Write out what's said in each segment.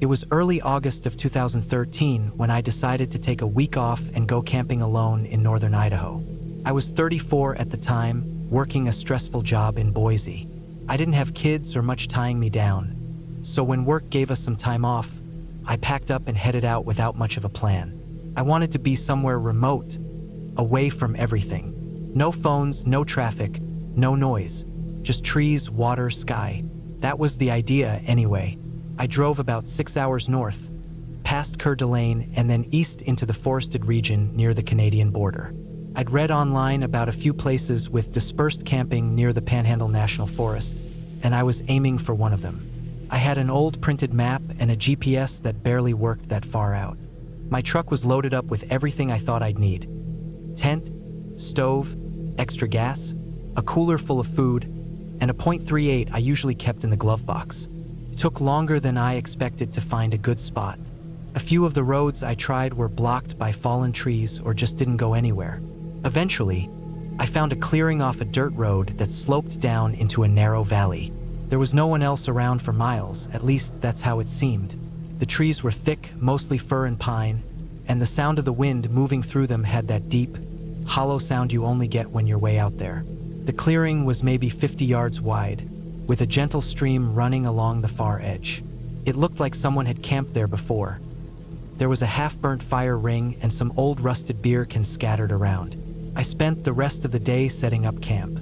It was early August of 2013 when I decided to take a week off and go camping alone in northern Idaho. I was 34 at the time, working a stressful job in Boise. I didn't have kids or much tying me down, so when work gave us some time off, I packed up and headed out without much of a plan. I wanted to be somewhere remote, away from everything. No phones, no traffic, no noise, just trees, water, sky. That was the idea anyway. I drove about 6 hours north, past Coeur d'Alene, and then east into the forested region near the Canadian border. I'd read online about a few places with dispersed camping near the Panhandle National Forest, and I was aiming for one of them. I had an old printed map and a GPS that barely worked that far out. My truck was loaded up with everything I thought I'd need: tent, stove, extra gas, a cooler full of food, and a .38 I usually kept in the glove box. It took longer than I expected to find a good spot. A few of the roads I tried were blocked by fallen trees or just didn't go anywhere. Eventually, I found a clearing off a dirt road that sloped down into a narrow valley. There was no one else around for miles, at least that's how it seemed. The trees were thick, mostly fir and pine, and the sound of the wind moving through them had that deep, hollow sound you only get when you're way out there. The clearing was maybe 50 yards wide, with a gentle stream running along the far edge. It looked like someone had camped there before. There was a half-burnt fire ring and some old rusted beer cans scattered around. I spent the rest of the day setting up camp.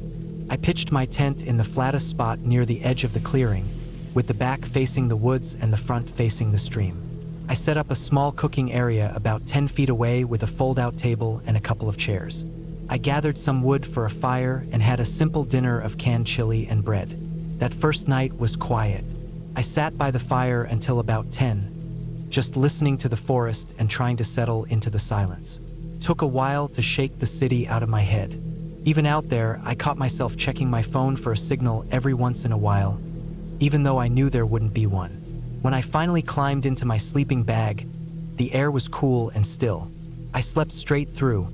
I pitched my tent in the flattest spot near the edge of the clearing, with the back facing the woods and the front facing the stream. I set up a small cooking area about 10 feet away with a fold-out table and a couple of chairs. I gathered some wood for a fire and had a simple dinner of canned chili and bread. That first night was quiet. I sat by the fire until about 10, just listening to the forest and trying to settle into the silence. It took a while to shake the city out of my head. Even out there, I caught myself checking my phone for a signal every once in a while, even though I knew there wouldn't be one. When I finally climbed into my sleeping bag, the air was cool and still. I slept straight through,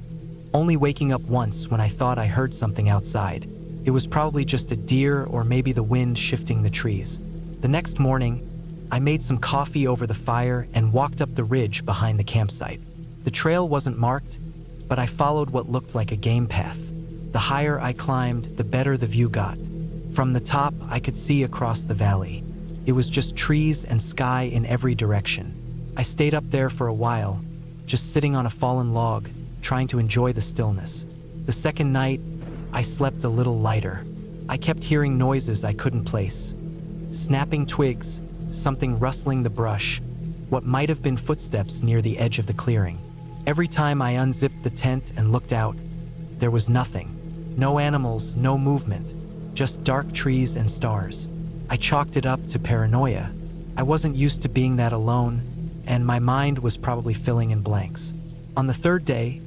only waking up once when I thought I heard something outside. It was probably just a deer or maybe the wind shifting the trees. The next morning, I made some coffee over the fire and walked up the ridge behind the campsite. The trail wasn't marked, but I followed what looked like a game path. The higher I climbed, the better the view got. From the top, I could see across the valley. It was just trees and sky in every direction. I stayed up there for a while, just sitting on a fallen log, trying to enjoy the stillness. The second night, I slept a little lighter. I kept hearing noises I couldn't place. Snapping twigs, something rustling the brush, what might have been footsteps near the edge of the clearing. Every time I unzipped the tent and looked out, there was nothing. No animals, no movement, just dark trees and stars. I chalked it up to paranoia. I wasn't used to being that alone, and my mind was probably filling in blanks. On the third day,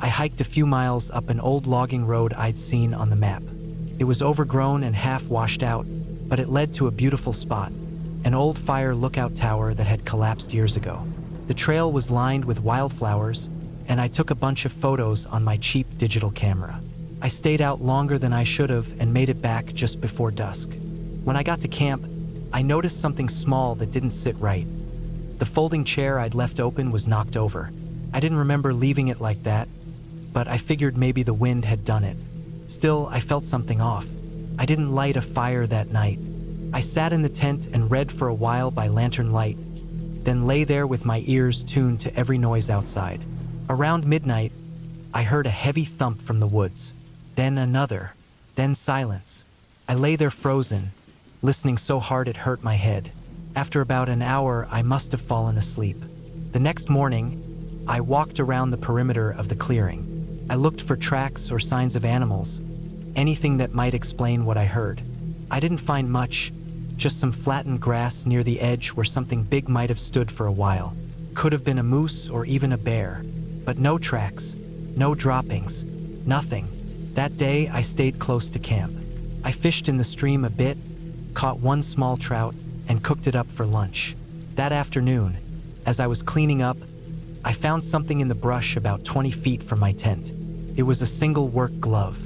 I hiked a few miles up an old logging road I'd seen on the map. It was overgrown and half washed out, but it led to a beautiful spot, an old fire lookout tower that had collapsed years ago. The trail was lined with wildflowers, and I took a bunch of photos on my cheap digital camera. I stayed out longer than I should have and made it back just before dusk. When I got to camp, I noticed something small that didn't sit right. The folding chair I'd left open was knocked over. I didn't remember leaving it like that, but I figured maybe the wind had done it. Still, I felt something off. I didn't light a fire that night. I sat in the tent and read for a while by lantern light, then lay there with my ears tuned to every noise outside. Around midnight, I heard a heavy thump from the woods, then another, then silence. I lay there frozen, listening so hard it hurt my head. After about an hour, I must have fallen asleep. The next morning, I walked around the perimeter of the clearing. I looked for tracks or signs of animals, anything that might explain what I heard. I didn't find much, just some flattened grass near the edge where something big might have stood for a while. Could have been a moose or even a bear, but no tracks, no droppings, nothing. That day, I stayed close to camp. I fished in the stream a bit, caught one small trout, and cooked it up for lunch. That afternoon, as I was cleaning up, I found something in the brush about 20 feet from my tent. It was a single work glove,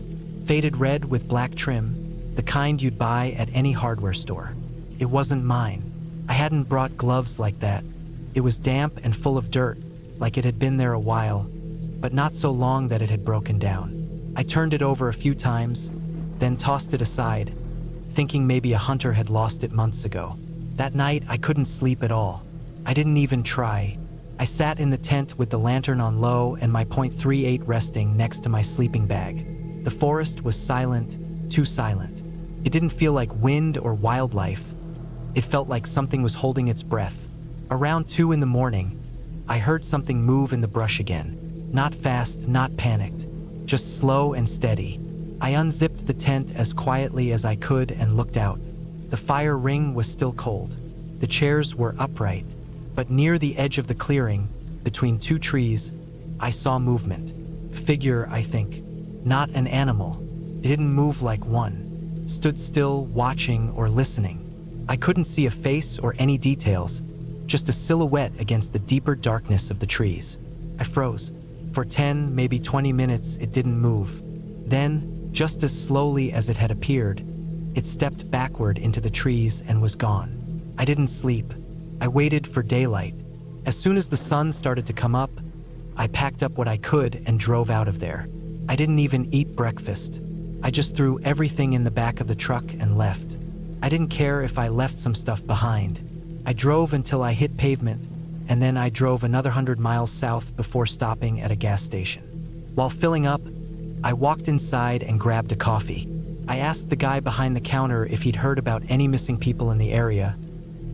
faded red with black trim, the kind you'd buy at any hardware store. It wasn't mine, I hadn't brought gloves like that. It was damp and full of dirt, like it had been there a while, but not so long that it had broken down. I turned it over a few times, then tossed it aside, thinking maybe a hunter had lost it months ago. That night, I couldn't sleep at all. I didn't even try. I sat in the tent with the lantern on low and my .38 resting next to my sleeping bag. The forest was silent, too silent. It didn't feel like wind or wildlife. It felt like something was holding its breath. Around 2 in the morning, I heard something move in the brush again. Not fast, not panicked, just slow and steady. I unzipped the tent as quietly as I could and looked out. The fire ring was still cold. The chairs were upright, but near the edge of the clearing, between 2 trees, I saw movement. Figure, I think. Not an animal. It didn't move like one. Stood still, watching or listening. I couldn't see a face or any details, just a silhouette against the deeper darkness of the trees. I froze. For 10, maybe 20 minutes, it didn't move. Then, just as slowly as it had appeared, it stepped backward into the trees and was gone. I didn't sleep. I waited for daylight. As soon as the sun started to come up, I packed up what I could and drove out of there. I didn't even eat breakfast. I just threw everything in the back of the truck and left. I didn't care if I left some stuff behind. I drove until I hit pavement, and then I drove another 100 miles south before stopping at a gas station. While filling up, I walked inside and grabbed a coffee. I asked the guy behind the counter if he'd heard about any missing people in the area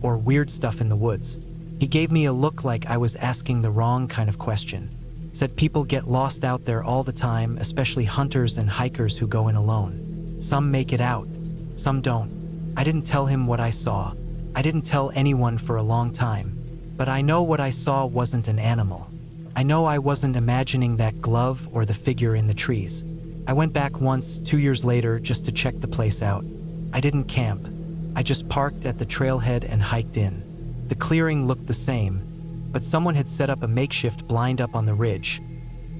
or weird stuff in the woods. He gave me a look like I was asking the wrong kind of question. Said people get lost out there all the time, especially hunters and hikers who go in alone. Some make it out, some don't. I didn't tell him what I saw. I didn't tell anyone for a long time. But I know what I saw wasn't an animal. I know I wasn't imagining that glove or the figure in the trees. I went back once, 2 years later, just to check the place out. I didn't camp. I just parked at the trailhead and hiked in. The clearing looked the same, but someone had set up a makeshift blind up on the ridge.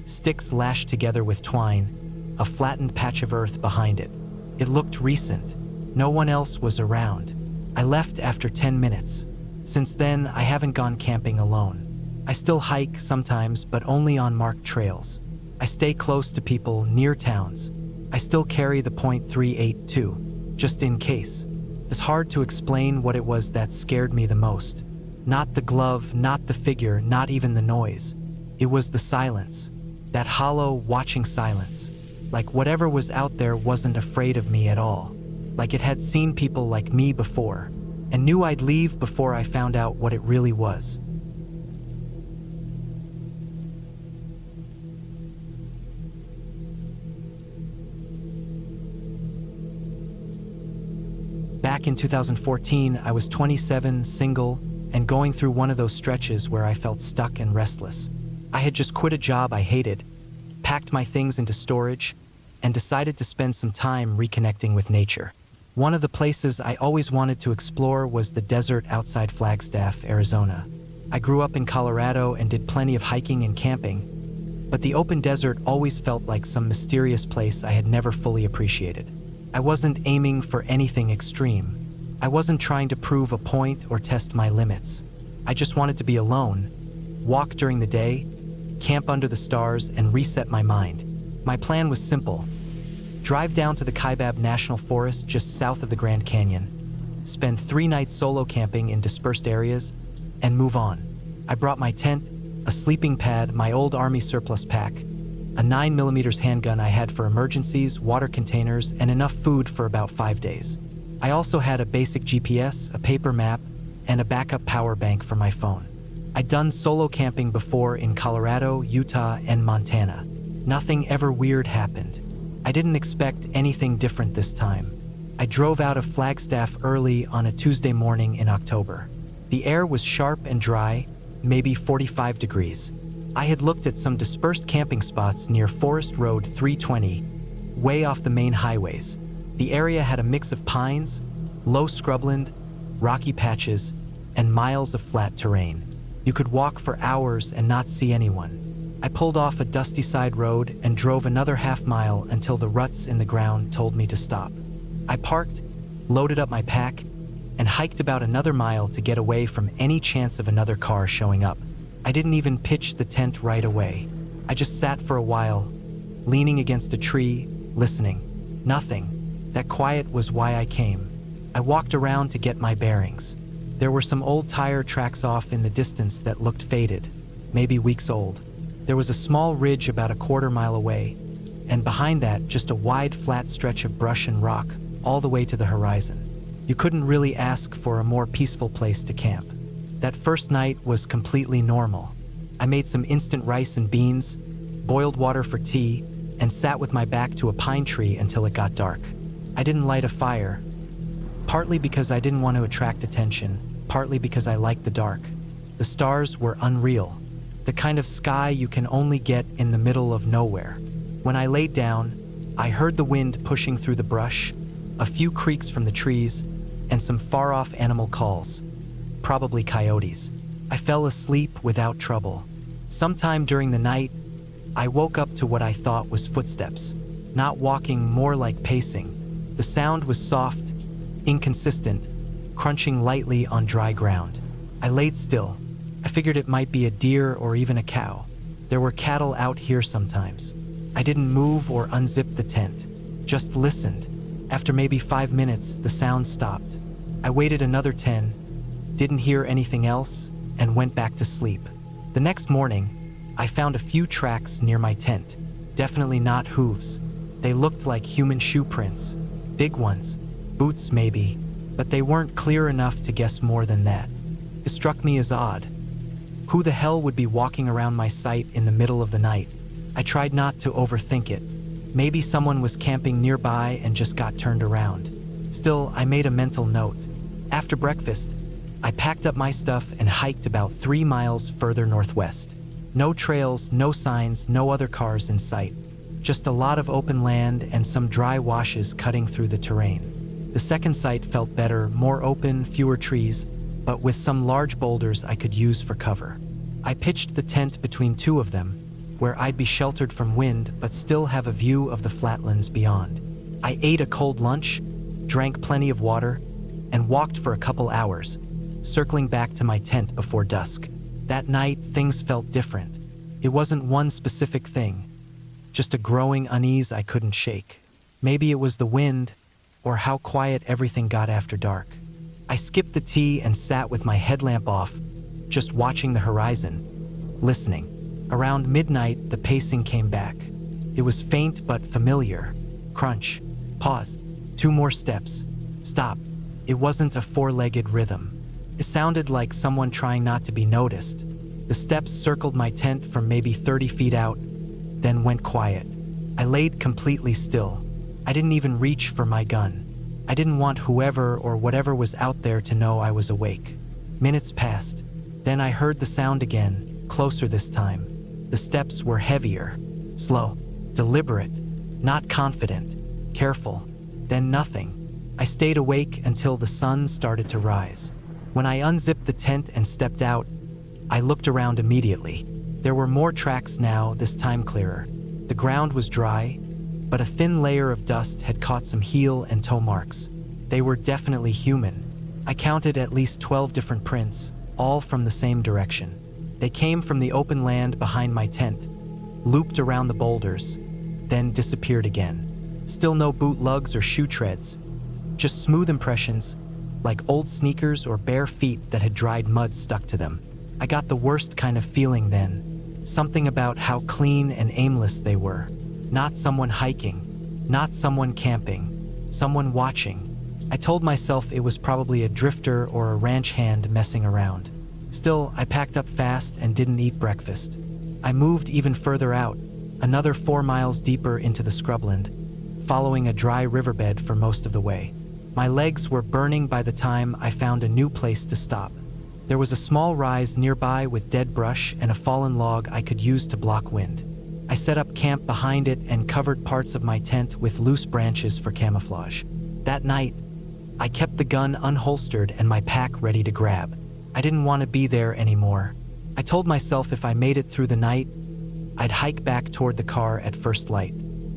Sticks lashed together with twine, a flattened patch of earth behind it. It looked recent. No one else was around. I left after 10 minutes. Since then, I haven't gone camping alone. I still hike sometimes, but only on marked trails. I stay close to people near towns. I still carry the .38 too, just in case. It's hard to explain what it was that scared me the most. Not the glove, not the figure, not even the noise. It was the silence. That hollow, watching silence. Like whatever was out there wasn't afraid of me at all. Like it had seen people like me before, and knew I'd leave before I found out what it really was. Back in 2014, I was 27, single, and going through one of those stretches where I felt stuck and restless. I had just quit a job I hated, packed my things into storage, and decided to spend some time reconnecting with nature. One of the places I always wanted to explore was the desert outside Flagstaff, Arizona. I grew up in Colorado and did plenty of hiking and camping, but the open desert always felt like some mysterious place I had never fully appreciated. I wasn't aiming for anything extreme. I wasn't trying to prove a point or test my limits. I just wanted to be alone, walk during the day, camp under the stars, and reset my mind. My plan was simple. Drive down to the Kaibab National Forest just south of the Grand Canyon, spend 3 nights solo camping in dispersed areas, and move on. I brought my tent, a sleeping pad, my old Army surplus pack, a 9mm handgun I had for emergencies, water containers, and enough food for about 5 days. I also had a basic GPS, a paper map, and a backup power bank for my phone. I'd done solo camping before in Colorado, Utah, and Montana. Nothing ever weird happened. I didn't expect anything different this time. I drove out of Flagstaff early on a Tuesday morning in October. The air was sharp and dry, maybe 45 degrees. I had looked at some dispersed camping spots near Forest Road 320, way off the main highways. The area had a mix of pines, low scrubland, rocky patches, and miles of flat terrain. You could walk for hours and not see anyone. I pulled off a dusty side road and drove another half-mile until the ruts in the ground told me to stop. I parked, loaded up my pack, and hiked about another mile to get away from any chance of another car showing up. I didn't even pitch the tent right away. I just sat for a while, leaning against a tree, listening. Nothing. That quiet was why I came. I walked around to get my bearings. There were some old tire tracks off in the distance that looked faded, maybe weeks old. There was a small ridge about a quarter-mile away, and behind that, just a wide, flat stretch of brush and rock, all the way to the horizon. You couldn't really ask for a more peaceful place to camp. That first night was completely normal. I made some instant rice and beans, boiled water for tea, and sat with my back to a pine tree until it got dark. I didn't light a fire, partly because I didn't want to attract attention, partly because I liked the dark. The stars were unreal, the kind of sky you can only get in the middle of nowhere. When I laid down, I heard the wind pushing through the brush, a few creaks from the trees, and some far-off animal calls, probably coyotes. I fell asleep without trouble. Sometime during the night, I woke up to what I thought was footsteps, not walking, more like pacing. The sound was soft, inconsistent, crunching lightly on dry ground. I laid still. I figured it might be a deer or even a cow. There were cattle out here sometimes. I didn't move or unzip the tent, just listened. After maybe 5 minutes, the sound stopped. I waited another 10, didn't hear anything else, and went back to sleep. The next morning, I found a few tracks near my tent. Definitely not hooves. They looked like human shoe prints. Big ones. Boots maybe, but they weren't clear enough to guess more than that. It struck me as odd. Who the hell would be walking around my site in the middle of the night? I tried not to overthink it. Maybe someone was camping nearby and just got turned around. Still, I made a mental note. After breakfast, I packed up my stuff and hiked about 3 miles further northwest. No trails, no signs, no other cars in sight. Just a lot of open land and some dry washes cutting through the terrain. The second site felt better, more open, fewer trees, but with some large boulders I could use for cover. I pitched the tent between two of them, where I'd be sheltered from wind but still have a view of the flatlands beyond. I ate a cold lunch, drank plenty of water, and walked for a couple hours, circling back to my tent before dusk. That night, things felt different. It wasn't one specific thing, just a growing unease I couldn't shake. Maybe it was the wind, or how quiet everything got after dark. I skipped the tea and sat with my headlamp off, just watching the horizon, listening. Around midnight, the pacing came back. It was faint but familiar. Crunch. Pause. 2 more steps. Stop. It wasn't a four-legged rhythm. It sounded like someone trying not to be noticed. The steps circled my tent from maybe 30 feet out, then went quiet. I laid completely still. I didn't even reach for my gun. I didn't want whoever or whatever was out there to know I was awake. Minutes passed. Then I heard the sound again, closer this time. The steps were heavier, slow, deliberate, not confident, careful. Then nothing. I stayed awake until the sun started to rise. When I unzipped the tent and stepped out, I looked around immediately. There were more tracks now, this time clearer. The ground was dry, but a thin layer of dust had caught some heel and toe marks. They were definitely human. I counted at least 12 different prints, all from the same direction. They came from the open land behind my tent, looped around the boulders, then disappeared again. Still no boot lugs or shoe treads, just smooth impressions, like old sneakers or bare feet that had dried mud stuck to them. I got the worst kind of feeling then, something about how clean and aimless they were. Not someone hiking, not someone camping, someone watching. I told myself it was probably a drifter or a ranch hand messing around. Still, I packed up fast and didn't eat breakfast. I moved even further out, another 4 miles deeper into the scrubland, following a dry riverbed for most of the way. My legs were burning by the time I found a new place to stop. There was a small rise nearby with dead brush and a fallen log I could use to block wind. I set up camp behind it and covered parts of my tent with loose branches for camouflage. That night, I kept the gun unholstered and my pack ready to grab. I didn't want to be there anymore. I told myself if I made it through the night, I'd hike back toward the car at first light.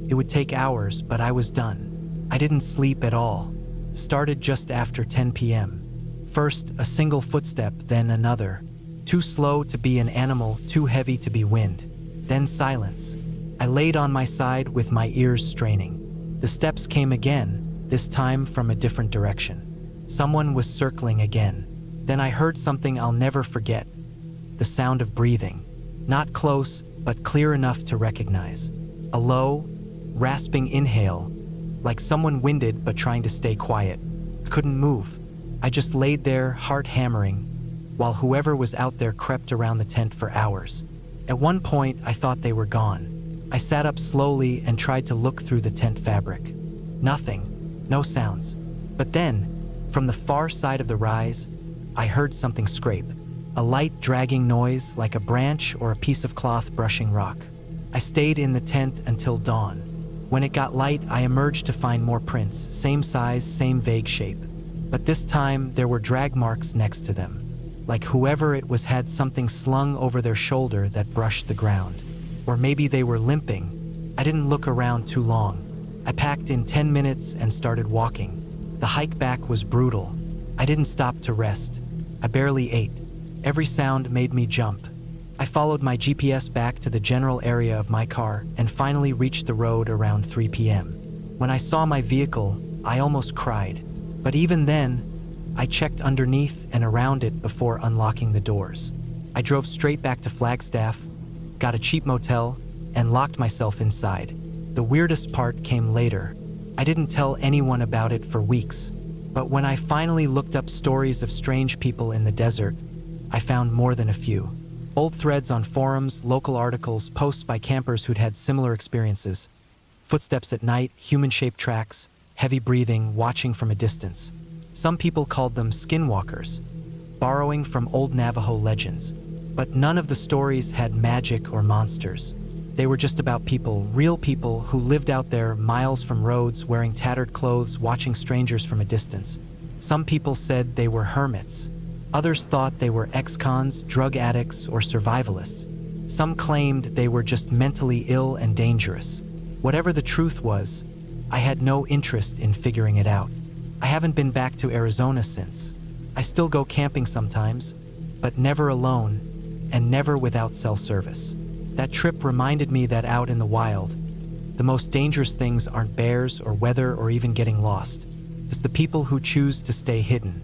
It would take hours, but I was done. I didn't sleep at all. Started just after 10 p.m. First, a single footstep, then another. Too slow to be an animal, too heavy to be wind. Then silence. I laid on my side with my ears straining. The steps came again, this time from a different direction. Someone was circling again. Then I heard something I'll never forget. The sound of breathing. Not close, but clear enough to recognize. A low, rasping inhale, like someone winded but trying to stay quiet. I couldn't move. I just laid there, heart hammering, while whoever was out there crept around the tent for hours. At one point, I thought they were gone. I sat up slowly and tried to look through the tent fabric. Nothing. No sounds. But then, from the far side of the rise, I heard something scrape. A light dragging noise like a branch or a piece of cloth brushing rock. I stayed in the tent until dawn. When it got light, I emerged to find more prints, same size, same vague shape. But this time, there were drag marks next to them. Like whoever it was had something slung over their shoulder that brushed the ground. Or maybe they were limping. I didn't look around too long. I packed in 10 minutes and started walking. The hike back was brutal. I didn't stop to rest. I barely ate. Every sound made me jump. I followed my GPS back to the general area of my car and finally reached the road around 3 p.m. When I saw my vehicle, I almost cried. But even then, I checked underneath and around it before unlocking the doors. I drove straight back to Flagstaff, got a cheap motel, and locked myself inside. The weirdest part came later. I didn't tell anyone about it for weeks. But when I finally looked up stories of strange people in the desert, I found more than a few. Old threads on forums, local articles, posts by campers who'd had similar experiences. Footsteps at night, human-shaped tracks, heavy breathing, watching from a distance. Some people called them skinwalkers, borrowing from old Navajo legends. But none of the stories had magic or monsters. They were just about people, real people who lived out there miles from roads, wearing tattered clothes, watching strangers from a distance. Some people said they were hermits. Others thought they were ex-cons, drug addicts, or survivalists. Some claimed they were just mentally ill and dangerous. Whatever the truth was, I had no interest in figuring it out. I haven't been back to Arizona since. I still go camping sometimes, but never alone, and never without cell service. That trip reminded me that out in the wild, the most dangerous things aren't bears or weather or even getting lost. It's the people who choose to stay hidden.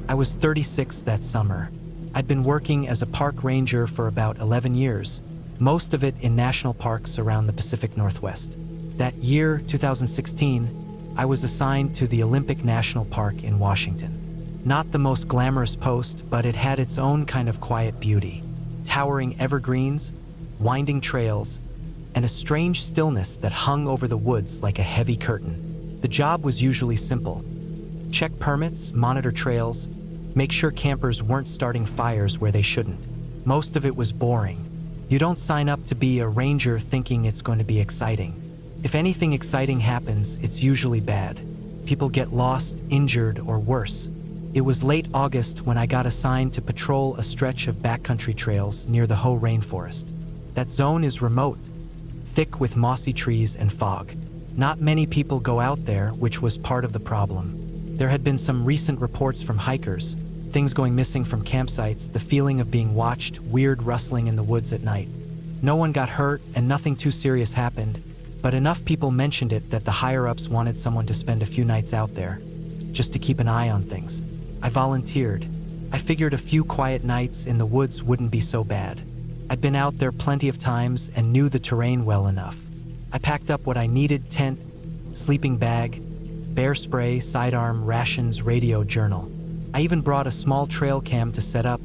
I was 36 that summer. I'd been working as a park ranger for about 11 years, most of it in national parks around the Pacific Northwest. That year, 2016, I was assigned to the Olympic National Park in Washington. Not the most glamorous post, but it had its own kind of quiet beauty. Towering evergreens, winding trails, and a strange stillness that hung over the woods like a heavy curtain. The job was usually simple. Check permits, monitor trails, make sure campers weren't starting fires where they shouldn't. Most of it was boring. You don't sign up to be a ranger thinking it's going to be exciting. If anything exciting happens, it's usually bad. People get lost, injured, or worse. It was late August when I got assigned to patrol a stretch of backcountry trails near the Hoh Rainforest. That zone is remote, thick with mossy trees and fog. Not many people go out there, which was part of the problem. There had been some recent reports from hikers, things going missing from campsites, the feeling of being watched, weird rustling in the woods at night. No one got hurt and nothing too serious happened, but enough people mentioned it that the higher-ups wanted someone to spend a few nights out there, just to keep an eye on things. I volunteered. I figured a few quiet nights in the woods wouldn't be so bad. I'd been out there plenty of times and knew the terrain well enough. I packed up what I needed: tent, sleeping bag, bear spray, sidearm, rations, radio, journal. I even brought a small trail cam to set up,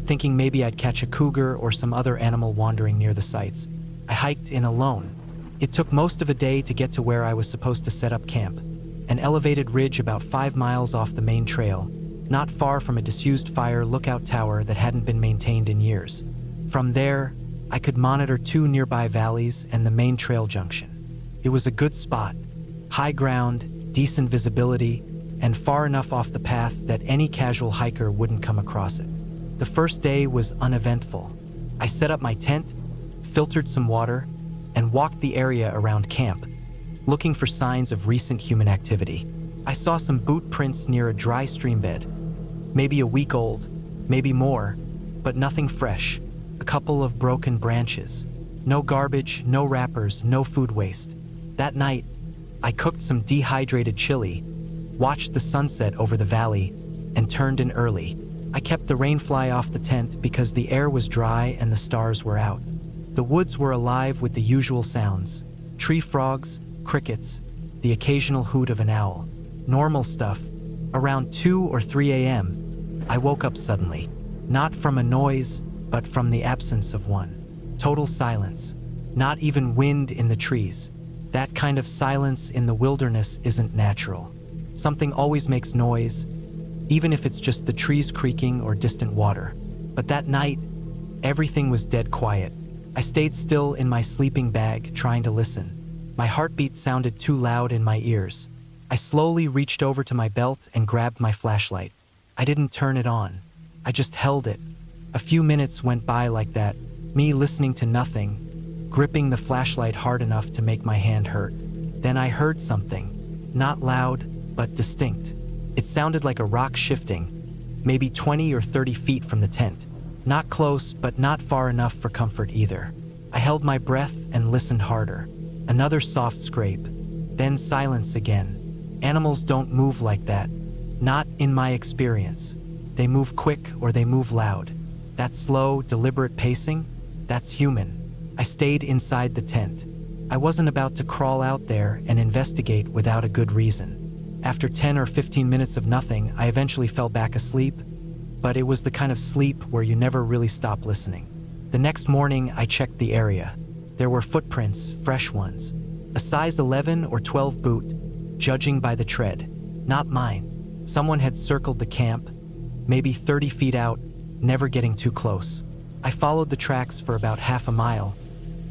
thinking maybe I'd catch a cougar or some other animal wandering near the sites. I hiked in alone. It took most of a day to get to where I was supposed to set up camp, an elevated ridge about 5 miles off the main trail, not far from a disused fire lookout tower that hadn't been maintained in years. From there, I could monitor 2 nearby valleys and the main trail junction. It was a good spot, high ground, decent visibility, and far enough off the path that any casual hiker wouldn't come across it. The first day was uneventful. I set up my tent, filtered some water, and walked the area around camp, looking for signs of recent human activity. I saw some boot prints near a dry stream bed, maybe a week old, maybe more, but nothing fresh. A couple of broken branches. No garbage, no wrappers, no food waste. That night, I cooked some dehydrated chili, watched the sunset over the valley, and turned in early. I kept the rainfly off the tent because the air was dry and the stars were out. The woods were alive with the usual sounds: tree frogs, crickets, the occasional hoot of an owl. Normal stuff. Around 2 or 3 a.m., I woke up suddenly, not from a noise, but from the absence of one. Total silence. Not even wind in the trees. That kind of silence in the wilderness isn't natural. Something always makes noise, even if it's just the trees creaking or distant water. But that night, everything was dead quiet. I stayed still in my sleeping bag, trying to listen. My heartbeat sounded too loud in my ears. I slowly reached over to my belt and grabbed my flashlight. I didn't turn it on. I just held it. A few minutes went by like that, me listening to nothing, gripping the flashlight hard enough to make my hand hurt. Then I heard something. Not loud, but distinct. It sounded like a rock shifting, maybe 20 or 30 feet from the tent. Not close, but not far enough for comfort either. I held my breath and listened harder. Another soft scrape, then silence again. Animals don't move like that. Not in my experience. They move quick or they move loud. That slow, deliberate pacing, that's human. I stayed inside the tent. I wasn't about to crawl out there and investigate without a good reason. After 10 or 15 minutes of nothing, I eventually fell back asleep, but it was the kind of sleep where you never really stop listening. The next morning, I checked the area. There were footprints, fresh ones. A size 11 or 12 boot, judging by the tread. Not mine. Someone had circled the camp, maybe 30 feet out, never getting too close. I followed the tracks for about half a mile,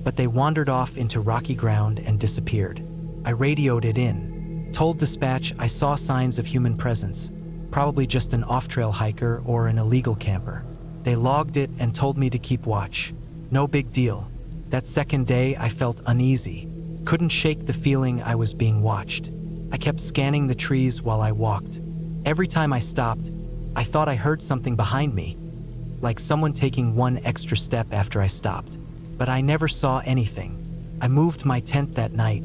but they wandered off into rocky ground and disappeared. I radioed it in. Told dispatch I saw signs of human presence, probably just an off-trail hiker or an illegal camper. They logged it and told me to keep watch. No big deal. That second day, I felt uneasy. Couldn't shake the feeling I was being watched. I kept scanning the trees while I walked. Every time I stopped, I thought I heard something behind me, like someone taking one extra step after I stopped. But I never saw anything. I moved my tent that night,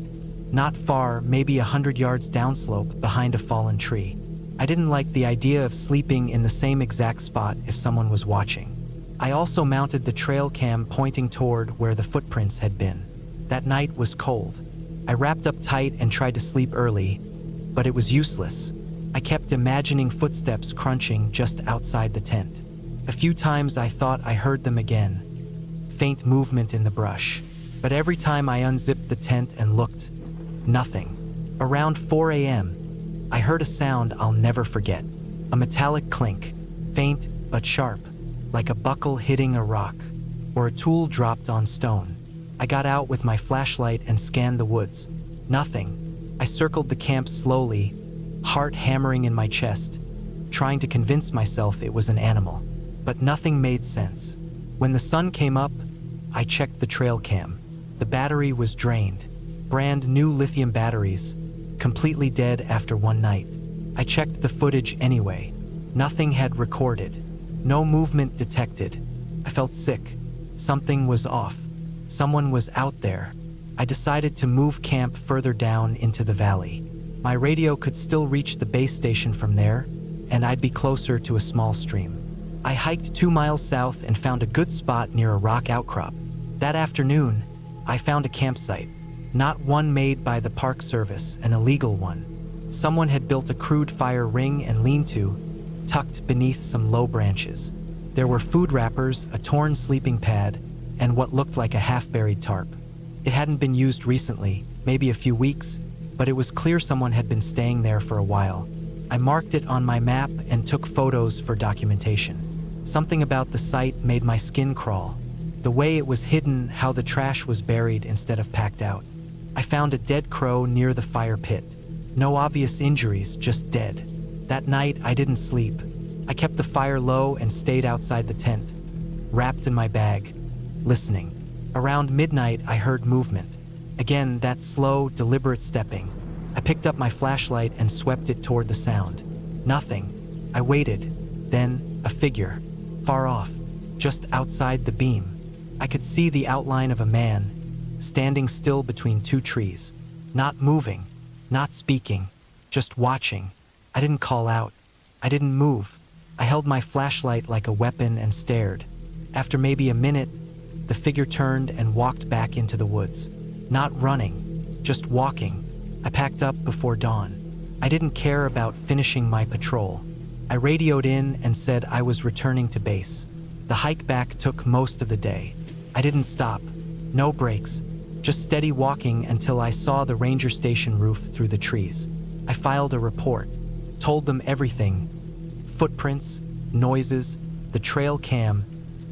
not far, maybe 100 yards downslope behind a fallen tree. I didn't like the idea of sleeping in the same exact spot if someone was watching. I also mounted the trail cam pointing toward where the footprints had been. That night was cold. I wrapped up tight and tried to sleep early, but it was useless. I kept imagining footsteps crunching just outside the tent. A few times I thought I heard them again, faint movement in the brush. But every time I unzipped the tent and looked, nothing. Around 4 a.m., I heard a sound I'll never forget. A metallic clink, faint but sharp, like a buckle hitting a rock, or a tool dropped on stone. I got out with my flashlight and scanned the woods. Nothing. I circled the camp slowly, heart hammering in my chest, trying to convince myself it was an animal. But nothing made sense. When the sun came up, I checked the trail cam. The battery was drained. Brand new lithium batteries, completely dead after one night. I checked the footage anyway. Nothing had recorded. No movement detected. I felt sick. Something was off. Someone was out there. I decided to move camp further down into the valley. My radio could still reach the base station from there, and I'd be closer to a small stream. I hiked 2 miles south and found a good spot near a rock outcrop. That afternoon, I found a campsite. Not one made by the Park Service, an illegal one. Someone had built a crude fire ring and lean-to, tucked beneath some low branches. There were food wrappers, a torn sleeping pad, and what looked like a half-buried tarp. It hadn't been used recently, maybe a few weeks, but it was clear someone had been staying there for a while. I marked it on my map and took photos for documentation. Something about the site made my skin crawl. The way it was hidden, how the trash was buried instead of packed out. I found a dead crow near the fire pit. No obvious injuries, just dead. That night, I didn't sleep. I kept the fire low and stayed outside the tent, wrapped in my bag, listening. Around midnight, I heard movement. Again, that slow, deliberate stepping. I picked up my flashlight and swept it toward the sound. Nothing. I waited. Then, a figure. Far off, just outside the beam. I could see the outline of a man, standing still between two trees. Not moving, not speaking, just watching. I didn't call out. I didn't move. I held my flashlight like a weapon and stared. After maybe a minute, the figure turned and walked back into the woods. Not running, just walking. I packed up before dawn. I didn't care about finishing my patrol. I radioed in and said I was returning to base. The hike back took most of the day. I didn't stop. No breaks. Just steady walking until I saw the ranger station roof through the trees. I filed a report. Told them everything. Footprints, noises, the trail cam,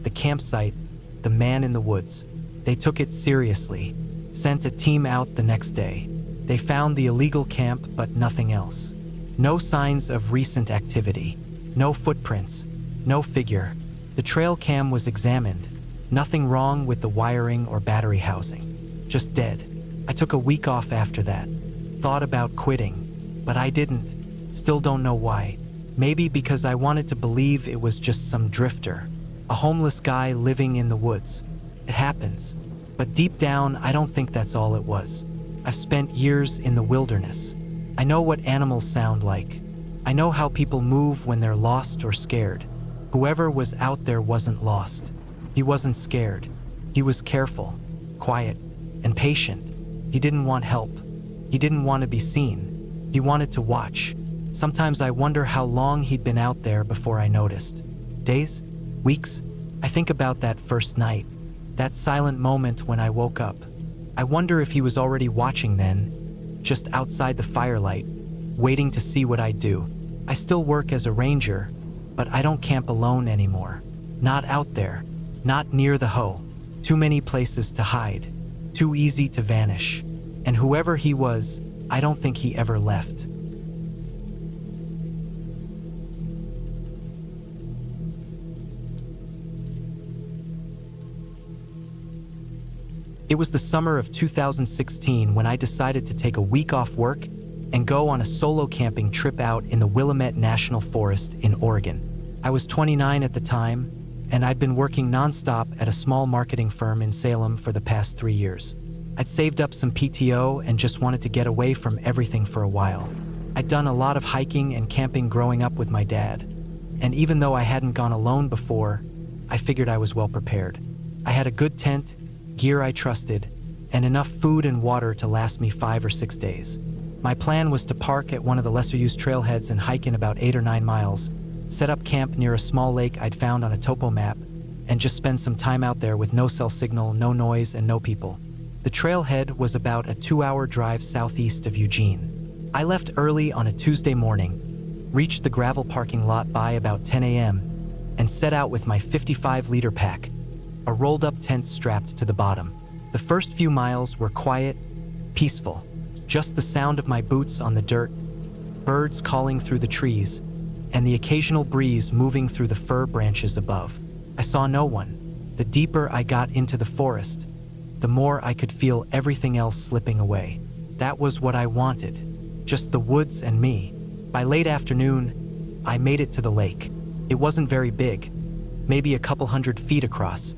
the campsite, the man in the woods. They took it seriously. Sent a team out the next day. They found the illegal camp, but nothing else. No signs of recent activity. No footprints. No figure. The trail cam was examined. Nothing wrong with the wiring or battery housing. Just dead. I took a week off after that. Thought about quitting, but I didn't. Still don't know why. Maybe because I wanted to believe it was just some drifter. A homeless guy living in the woods. It happens. But deep down, I don't think that's all it was. I've spent years in the wilderness. I know what animals sound like. I know how people move when they're lost or scared. Whoever was out there wasn't lost. He wasn't scared. He was careful, quiet, and patient. He didn't want help. He didn't want to be seen. He wanted to watch. Sometimes I wonder how long he'd been out there before I noticed. Days? Weeks? I think about that first night. That silent moment when I woke up. I wonder if he was already watching then, just outside the firelight, waiting to see what I'd do. I still work as a ranger, but I don't camp alone anymore. Not out there, not near the hoe. Too many places to hide, too easy to vanish. And whoever he was, I don't think he ever left. It was the summer of 2016 when I decided to take a week off work and go on a solo camping trip out in the Willamette National Forest in Oregon. I was 29 at the time, and I'd been working nonstop at a small marketing firm in Salem for the past 3 years. I'd saved up some PTO and just wanted to get away from everything for a while. I'd done a lot of hiking and camping growing up with my dad, and even though I hadn't gone alone before, I figured I was well prepared. I had a good tent, gear I trusted, and enough food and water to last me 5 or 6 days. My plan was to park at one of the lesser-used trailheads and hike in about 8 or 9 miles, set up camp near a small lake I'd found on a topo map, and just spend some time out there with no cell signal, no noise, and no people. The trailhead was about a 2-hour drive southeast of Eugene. I left early on a Tuesday morning, reached the gravel parking lot by about 10 a.m., and set out with my 55-liter pack, a rolled-up tent strapped to the bottom. The first few miles were quiet, peaceful, just the sound of my boots on the dirt, birds calling through the trees, and the occasional breeze moving through the fir branches above. I saw no one. The deeper I got into the forest, the more I could feel everything else slipping away. That was what I wanted, just the woods and me. By late afternoon, I made it to the lake. It wasn't very big, maybe a couple 100 feet across,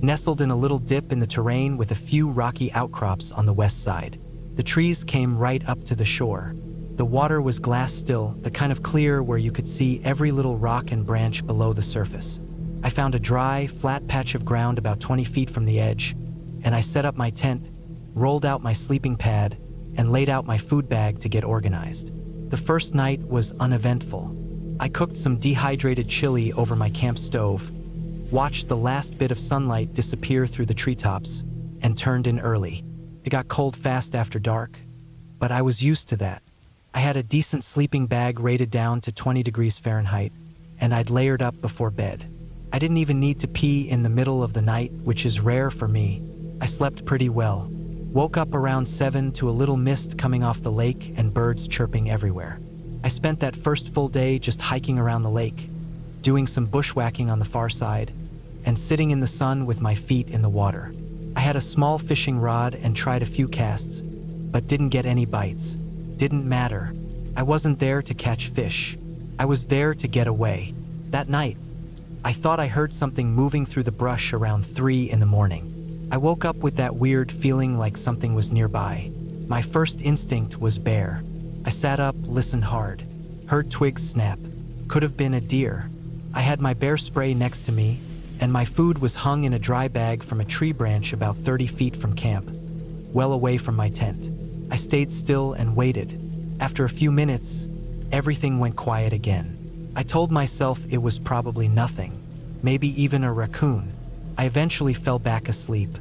nestled in a little dip in the terrain with a few rocky outcrops on the west side. The trees came right up to the shore. The water was glass still, the kind of clear where you could see every little rock and branch below the surface. I found a dry, flat patch of ground about 20 feet from the edge, and I set up my tent, rolled out my sleeping pad, and laid out my food bag to get organized. The first night was uneventful. I cooked some dehydrated chili over my camp stove, watched the last bit of sunlight disappear through the treetops, and turned in early. It got cold fast after dark, but I was used to that. I had a decent sleeping bag rated down to 20 degrees Fahrenheit, and I'd layered up before bed. I didn't even need to pee in the middle of the night, which is rare for me. I slept pretty well. Woke up around 7 to a little mist coming off the lake and birds chirping everywhere. I spent that first full day just hiking around the lake, doing some bushwhacking on the far side, and sitting in the sun with my feet in the water. I had a small fishing rod and tried a few casts, but didn't get any bites. Didn't matter. I wasn't there to catch fish. I was there to get away. That night, I thought I heard something moving through the brush around 3 in the morning. I woke up with that weird feeling like something was nearby. My first instinct was bear. I sat up, listened hard, heard twigs snap. Could have been a deer. I had my bear spray next to me, and my food was hung in a dry bag from a tree branch about 30 feet from camp, well away from my tent. I stayed still and waited. After a few minutes, everything went quiet again. I told myself it was probably nothing, maybe even a raccoon. I eventually fell back asleep.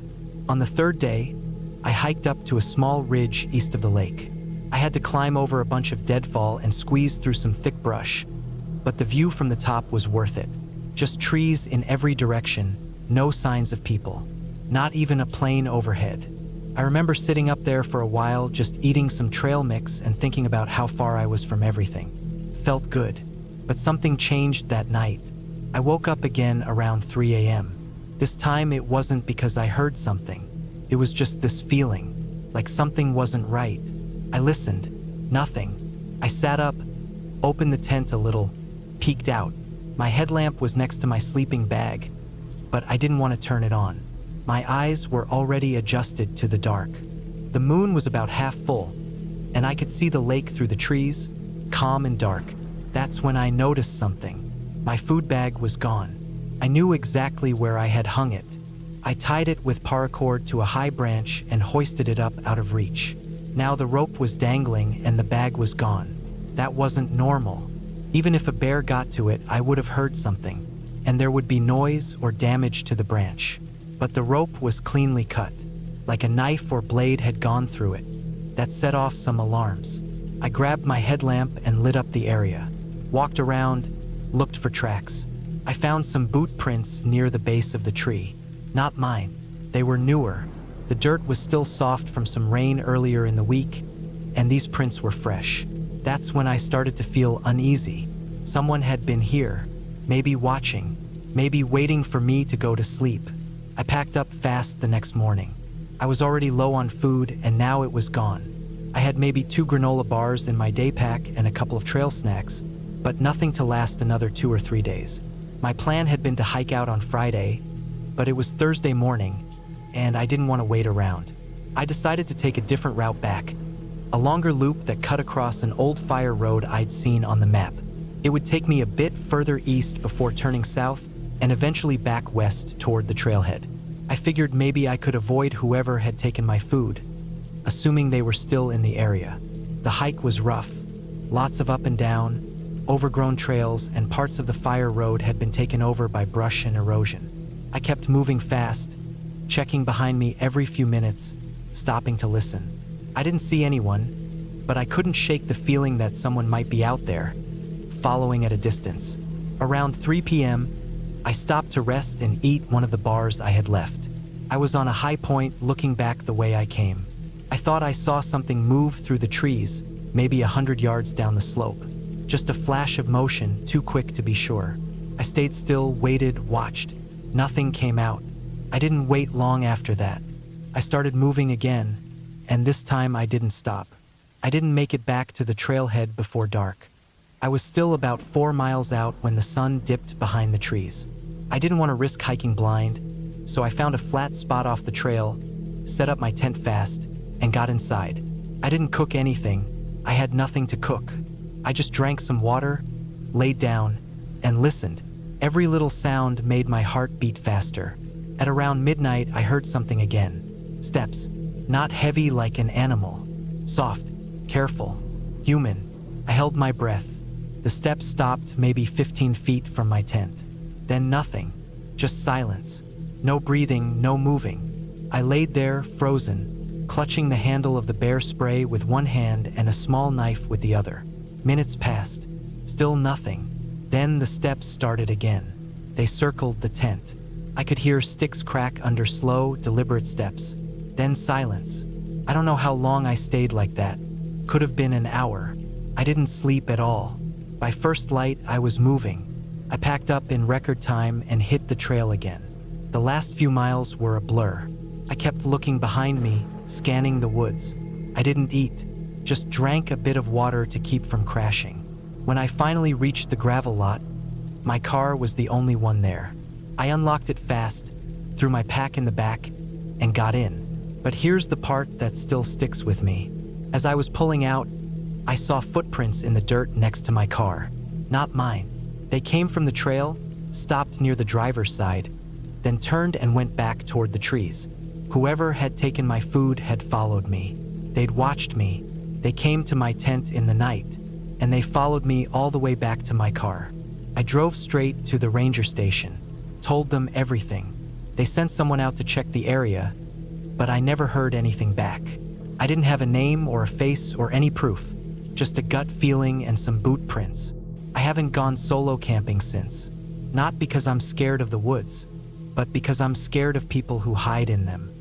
On the third day, I hiked up to a small ridge east of the lake. I had to climb over a bunch of deadfall and squeeze through some thick brush, but the view from the top was worth it. Just trees in every direction, no signs of people, not even a plane overhead. I remember sitting up there for a while, just eating some trail mix and thinking about how far I was from everything. Felt good, but something changed that night. I woke up again around 3 a.m. This time it wasn't because I heard something. It was just this feeling, like something wasn't right. I listened, nothing. I sat up, opened the tent a little, peeked out. My headlamp was next to my sleeping bag, but I didn't want to turn it on. My eyes were already adjusted to the dark. The moon was about half full, and I could see the lake through the trees, calm and dark. That's when I noticed something. My food bag was gone. I knew exactly where I had hung it. I tied it with paracord to a high branch and hoisted it up out of reach. Now the rope was dangling and the bag was gone. That wasn't normal. Even if a bear got to it, I would have heard something, and there would be noise or damage to the branch. But the rope was cleanly cut, like a knife or blade had gone through it. That set off some alarms. I grabbed my headlamp and lit up the area. Walked around, looked for tracks. I found some boot prints near the base of the tree. Not mine. They were newer. The dirt was still soft from some rain earlier in the week, and these prints were fresh. That's when I started to feel uneasy. Someone had been here, maybe watching, maybe waiting for me to go to sleep. I packed up fast the next morning. I was already low on food, and now it was gone. I had maybe 2 granola bars in my day pack and a couple of trail snacks, but nothing to last another 2 or 3 days. My plan had been to hike out on Friday, but it was Thursday morning, and I didn't want to wait around. I decided to take a different route back, a longer loop that cut across an old fire road I'd seen on the map. It would take me a bit further east before turning south and eventually back west toward the trailhead. I figured maybe I could avoid whoever had taken my food, assuming they were still in the area. The hike was rough, lots of up and down, overgrown trails, and parts of the fire road had been taken over by brush and erosion. I kept moving fast, checking behind me every few minutes, stopping to listen. I didn't see anyone, but I couldn't shake the feeling that someone might be out there, following at a distance. Around 3 p.m., I stopped to rest and eat one of the bars I had left. I was on a high point looking back the way I came. I thought I saw something move through the trees, maybe 100 yards down the slope. Just a flash of motion, too quick to be sure. I stayed still, waited, watched. Nothing came out. I didn't wait long after that. I started moving again, and this time I didn't stop. I didn't make it back to the trailhead before dark. I was still about 4 miles out when the sun dipped behind the trees. I didn't want to risk hiking blind, so I found a flat spot off the trail, set up my tent fast, and got inside. I didn't cook anything. I had nothing to cook. I just drank some water, laid down, and listened. Every little sound made my heart beat faster. At around midnight, I heard something again. Steps. Not heavy like an animal. Soft, careful, human. I held my breath. The steps stopped maybe 15 feet from my tent. Then nothing. Just silence. No breathing, no moving. I laid there, frozen, clutching the handle of the bear spray with one hand and a small knife with the other. Minutes passed. Still nothing. Then the steps started again. They circled the tent. I could hear sticks crack under slow, deliberate steps. Then silence. I don't know how long I stayed like that. Could have been an hour. I didn't sleep at all. By first light, I was moving. I packed up in record time and hit the trail again. The last few miles were a blur. I kept looking behind me, scanning the woods. I didn't eat, just drank a bit of water to keep from crashing. When I finally reached the gravel lot, my car was the only one there. I unlocked it fast, threw my pack in the back, and got in. But here's the part that still sticks with me. As I was pulling out, I saw footprints in the dirt next to my car. Not mine. They came from the trail, stopped near the driver's side, then turned and went back toward the trees. Whoever had taken my food had followed me. They'd watched me. They came to my tent in the night, and they followed me all the way back to my car. I drove straight to the ranger station, told them everything. They sent someone out to check the area, but I never heard anything back. I didn't have a name or a face or any proof, just a gut feeling and some boot prints. I haven't gone solo camping since, not because I'm scared of the woods, but because I'm scared of people who hide in them.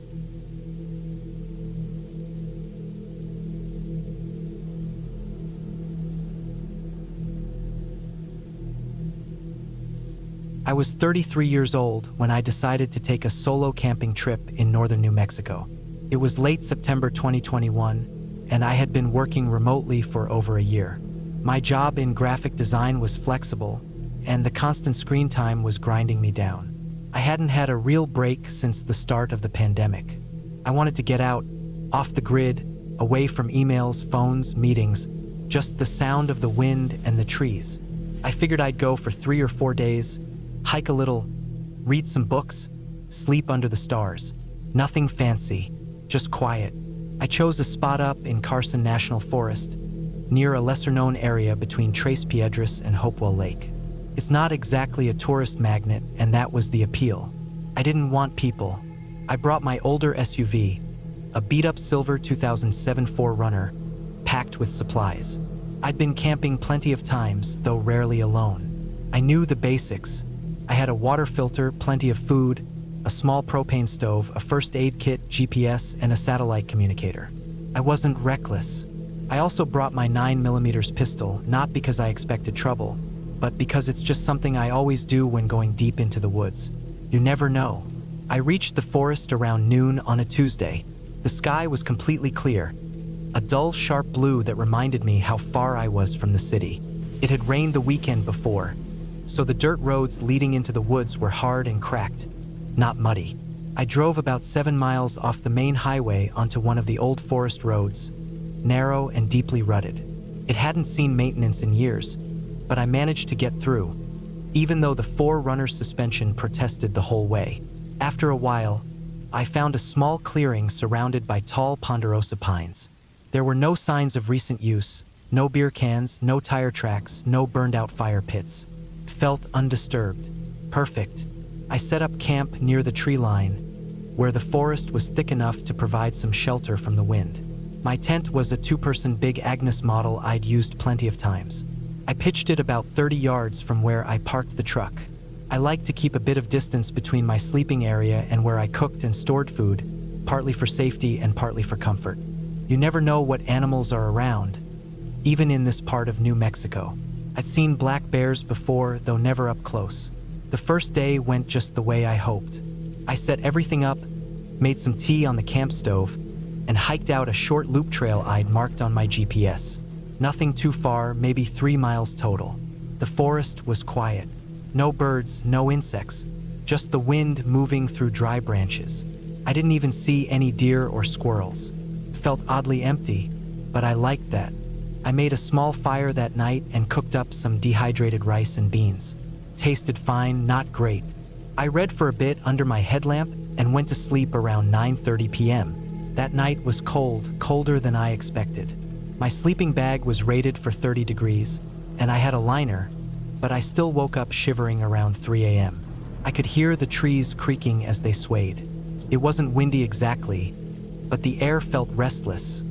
I was 33 years old when I decided to take a solo camping trip in northern New Mexico. It was late September 2021, and I had been working remotely for over a year. My job in graphic design was flexible, and the constant screen time was grinding me down. I hadn't had a real break since the start of the pandemic. I wanted to get out, off the grid, away from emails, phones, meetings, just the sound of the wind and the trees. I figured I'd go for 3 or 4 days, hike a little, read some books, sleep under the stars. Nothing fancy, just quiet. I chose a spot up in Carson National Forest, near a lesser-known area between Tres Piedras and Hopewell Lake. It's not exactly a tourist magnet, and that was the appeal. I didn't want people. I brought my older SUV, a beat-up silver 2007 4Runner, packed with supplies. I'd been camping plenty of times, though rarely alone. I knew the basics. I had a water filter, plenty of food, a small propane stove, a first aid kit, GPS, and a satellite communicator. I wasn't reckless. I also brought my 9mm pistol, not because I expected trouble, but because it's just something I always do when going deep into the woods. You never know. I reached the forest around noon on a Tuesday. The sky was completely clear, a dull, sharp blue that reminded me how far I was from the city. It had rained the weekend before, so the dirt roads leading into the woods were hard and cracked, not muddy. I drove about 7 miles off the main highway onto one of the old forest roads, narrow and deeply rutted. It hadn't seen maintenance in years, but I managed to get through, even though the 4Runner suspension protested the whole way. After a while, I found a small clearing surrounded by tall ponderosa pines. There were no signs of recent use, no beer cans, no tire tracks, no burned-out fire pits. Felt undisturbed. Perfect. I set up camp near the tree line, where the forest was thick enough to provide some shelter from the wind. My tent was a 2-person Big Agnes model I'd used plenty of times. I pitched it about 30 yards from where I parked the truck. I like to keep a bit of distance between my sleeping area and where I cooked and stored food, partly for safety and partly for comfort. You never know what animals are around, even in this part of New Mexico. I'd seen black bears before, though never up close. The first day went just the way I hoped. I set everything up, made some tea on the camp stove, and hiked out a short loop trail I'd marked on my GPS. Nothing too far, maybe 3 miles total. The forest was quiet. No birds, no insects, just the wind moving through dry branches. I didn't even see any deer or squirrels. It felt oddly empty, but I liked that. I made a small fire that night and cooked up some dehydrated rice and beans. Tasted fine, not great. I read for a bit under my headlamp and went to sleep around 9:30 p.m. That night was cold, colder than I expected. My sleeping bag was rated for 30 degrees, and I had a liner, but I still woke up shivering around 3 a.m. I could hear the trees creaking as they swayed. It wasn't windy exactly, but the air felt restless,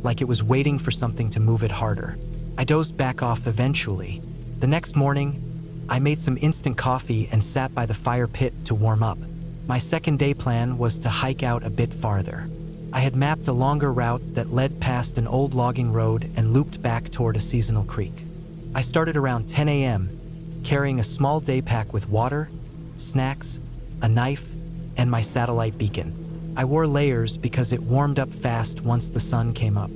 like it was waiting for something to move it harder. I dozed back off eventually. The next morning, I made some instant coffee and sat by the fire pit to warm up. My second day plan was to hike out a bit farther. I had mapped a longer route that led past an old logging road and looped back toward a seasonal creek. I started around 10 a.m., carrying a small day pack with water, snacks, a knife, and my satellite beacon. I wore layers because it warmed up fast once the sun came up.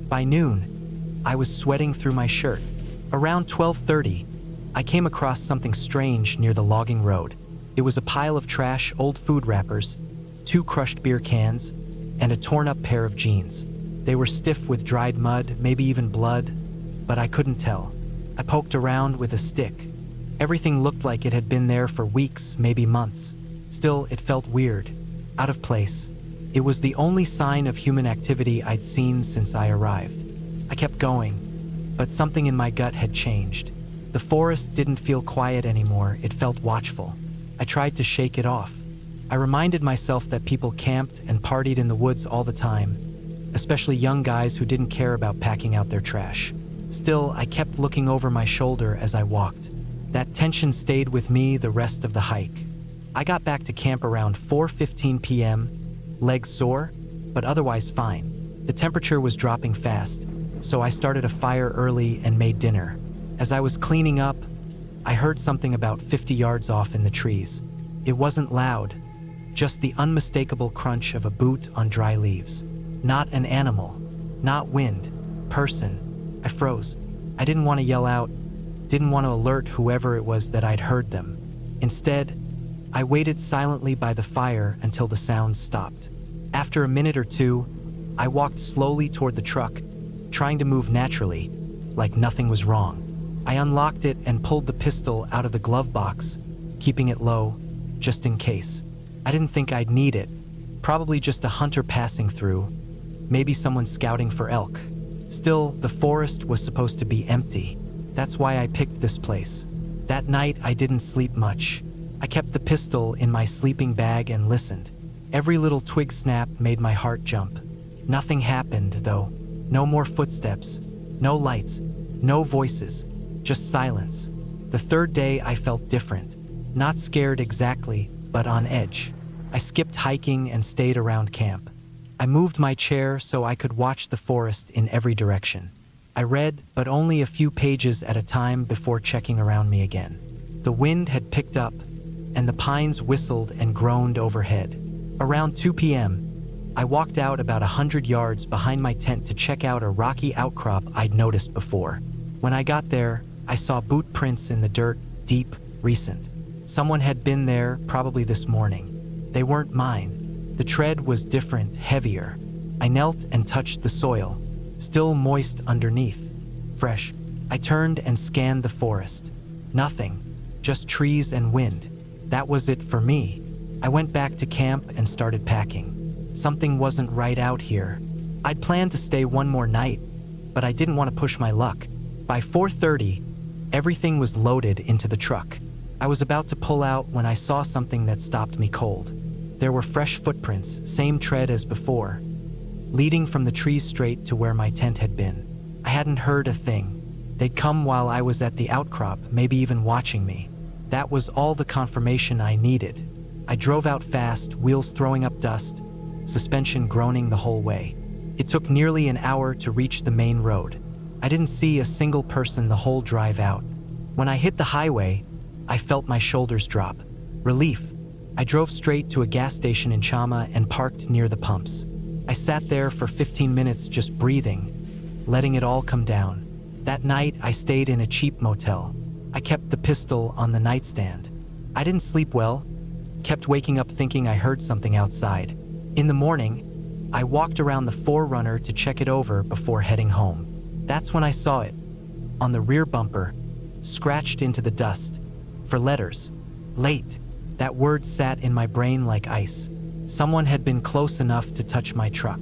By noon, I was sweating through my shirt. Around 12:30, I came across something strange near the logging road. It was a pile of trash, old food wrappers, 2 crushed beer cans, and a torn-up pair of jeans. They were stiff with dried mud, maybe even blood, but I couldn't tell. I poked around with a stick. Everything looked like it had been there for weeks, maybe months. Still, it felt weird, out of place. It was the only sign of human activity I'd seen since I arrived. I kept going, but something in my gut had changed. The forest didn't feel quiet anymore, it felt watchful. I tried to shake it off. I reminded myself that people camped and partied in the woods all the time, especially young guys who didn't care about packing out their trash. Still, I kept looking over my shoulder as I walked. That tension stayed with me the rest of the hike. I got back to camp around 4:15 p.m., legs sore, but otherwise fine. The temperature was dropping fast, so I started a fire early and made dinner. As I was cleaning up, I heard something about 50 yards off in the trees. It wasn't loud, just the unmistakable crunch of a boot on dry leaves. Not an animal, not wind, person. I froze. I didn't want to yell out, didn't want to alert whoever it was that I'd heard them. Instead, I waited silently by the fire until the sounds stopped. After a minute or two, I walked slowly toward the truck, trying to move naturally, like nothing was wrong. I unlocked it and pulled the pistol out of the glove box, keeping it low, just in case. I didn't think I'd need it. Probably just a hunter passing through, maybe someone scouting for elk. Still, the forest was supposed to be empty. That's why I picked this place. That night, I didn't sleep much. I kept the pistol in my sleeping bag and listened. Every little twig snap made my heart jump. Nothing happened, though. No more footsteps, no lights, no voices, just silence. The third day, I felt different. Not scared exactly, but on edge. I skipped hiking and stayed around camp. I moved my chair so I could watch the forest in every direction. I read, but only a few pages at a time before checking around me again. The wind had picked up, and the pines whistled and groaned overhead. Around 2 p.m., I walked out about 100 yards behind my tent to check out a rocky outcrop I'd noticed before. When I got there, I saw boot prints in the dirt, deep, recent. Someone had been there, probably this morning. They weren't mine. The tread was different, heavier. I knelt and touched the soil, still moist underneath. Fresh. I turned and scanned the forest. Nothing, just trees and wind. That was it for me. I went back to camp and started packing. Something wasn't right out here. I'd planned to stay one more night, but I didn't want to push my luck. By 4:30, everything was loaded into the truck. I was about to pull out when I saw something that stopped me cold. There were fresh footprints, same tread as before, leading from the trees straight to where my tent had been. I hadn't heard a thing. They'd come while I was at the outcrop, maybe even watching me. That was all the confirmation I needed. I drove out fast, wheels throwing up dust, suspension groaning the whole way. It took nearly an hour to reach the main road. I didn't see a single person the whole drive out. When I hit the highway, I felt my shoulders drop. Relief. I drove straight to a gas station in Chama and parked near the pumps. I sat there for 15 minutes just breathing, letting it all come down. That night, I stayed in a cheap motel. I kept the pistol on the nightstand. I didn't sleep well, kept waking up thinking I heard something outside. In the morning, I walked around the Forerunner to check it over before heading home. That's when I saw it, on the rear bumper, scratched into the dust. For letters. Late. That word sat in my brain like ice. Someone had been close enough to touch my truck.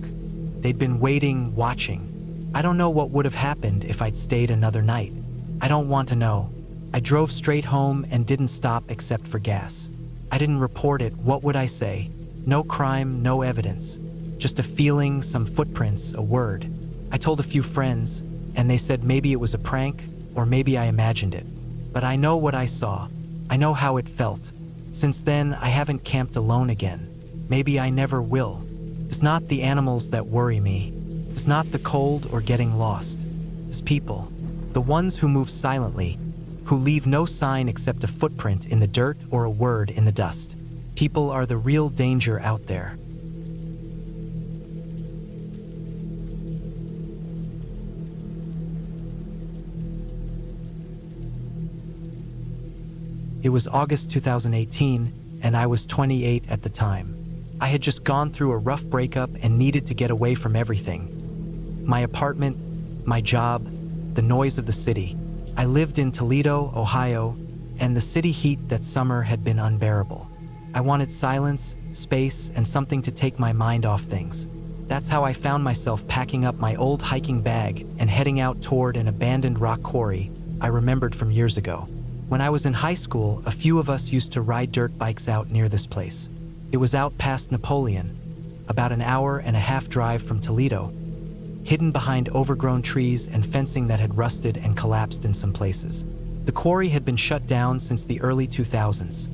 They'd been waiting, watching. I don't know what would have happened if I'd stayed another night. I don't want to know. I drove straight home and didn't stop except for gas. I didn't report it. What would I say? No crime, no evidence. Just a feeling, some footprints, a word. I told a few friends, and they said maybe it was a prank, or maybe I imagined it. But I know what I saw. I know how it felt. Since then, I haven't camped alone again. Maybe I never will. It's not the animals that worry me. It's not the cold or getting lost. It's people. The ones who move silently, who leave no sign except a footprint in the dirt or a word in the dust. People are the real danger out there. It was August 2018, and I was 28 at the time. I had just gone through a rough breakup and needed to get away from everything. My apartment, my job, the noise of the city. I lived in Toledo, Ohio, and the city heat that summer had been unbearable. I wanted silence, space, and something to take my mind off things. That's how I found myself packing up my old hiking bag and heading out toward an abandoned rock quarry I remembered from years ago. When I was in high school, a few of us used to ride dirt bikes out near this place. It was out past Napoleon, about an hour-and-a-half drive from Toledo, hidden behind overgrown trees and fencing that had rusted and collapsed in some places. The quarry had been shut down since the early 2000s,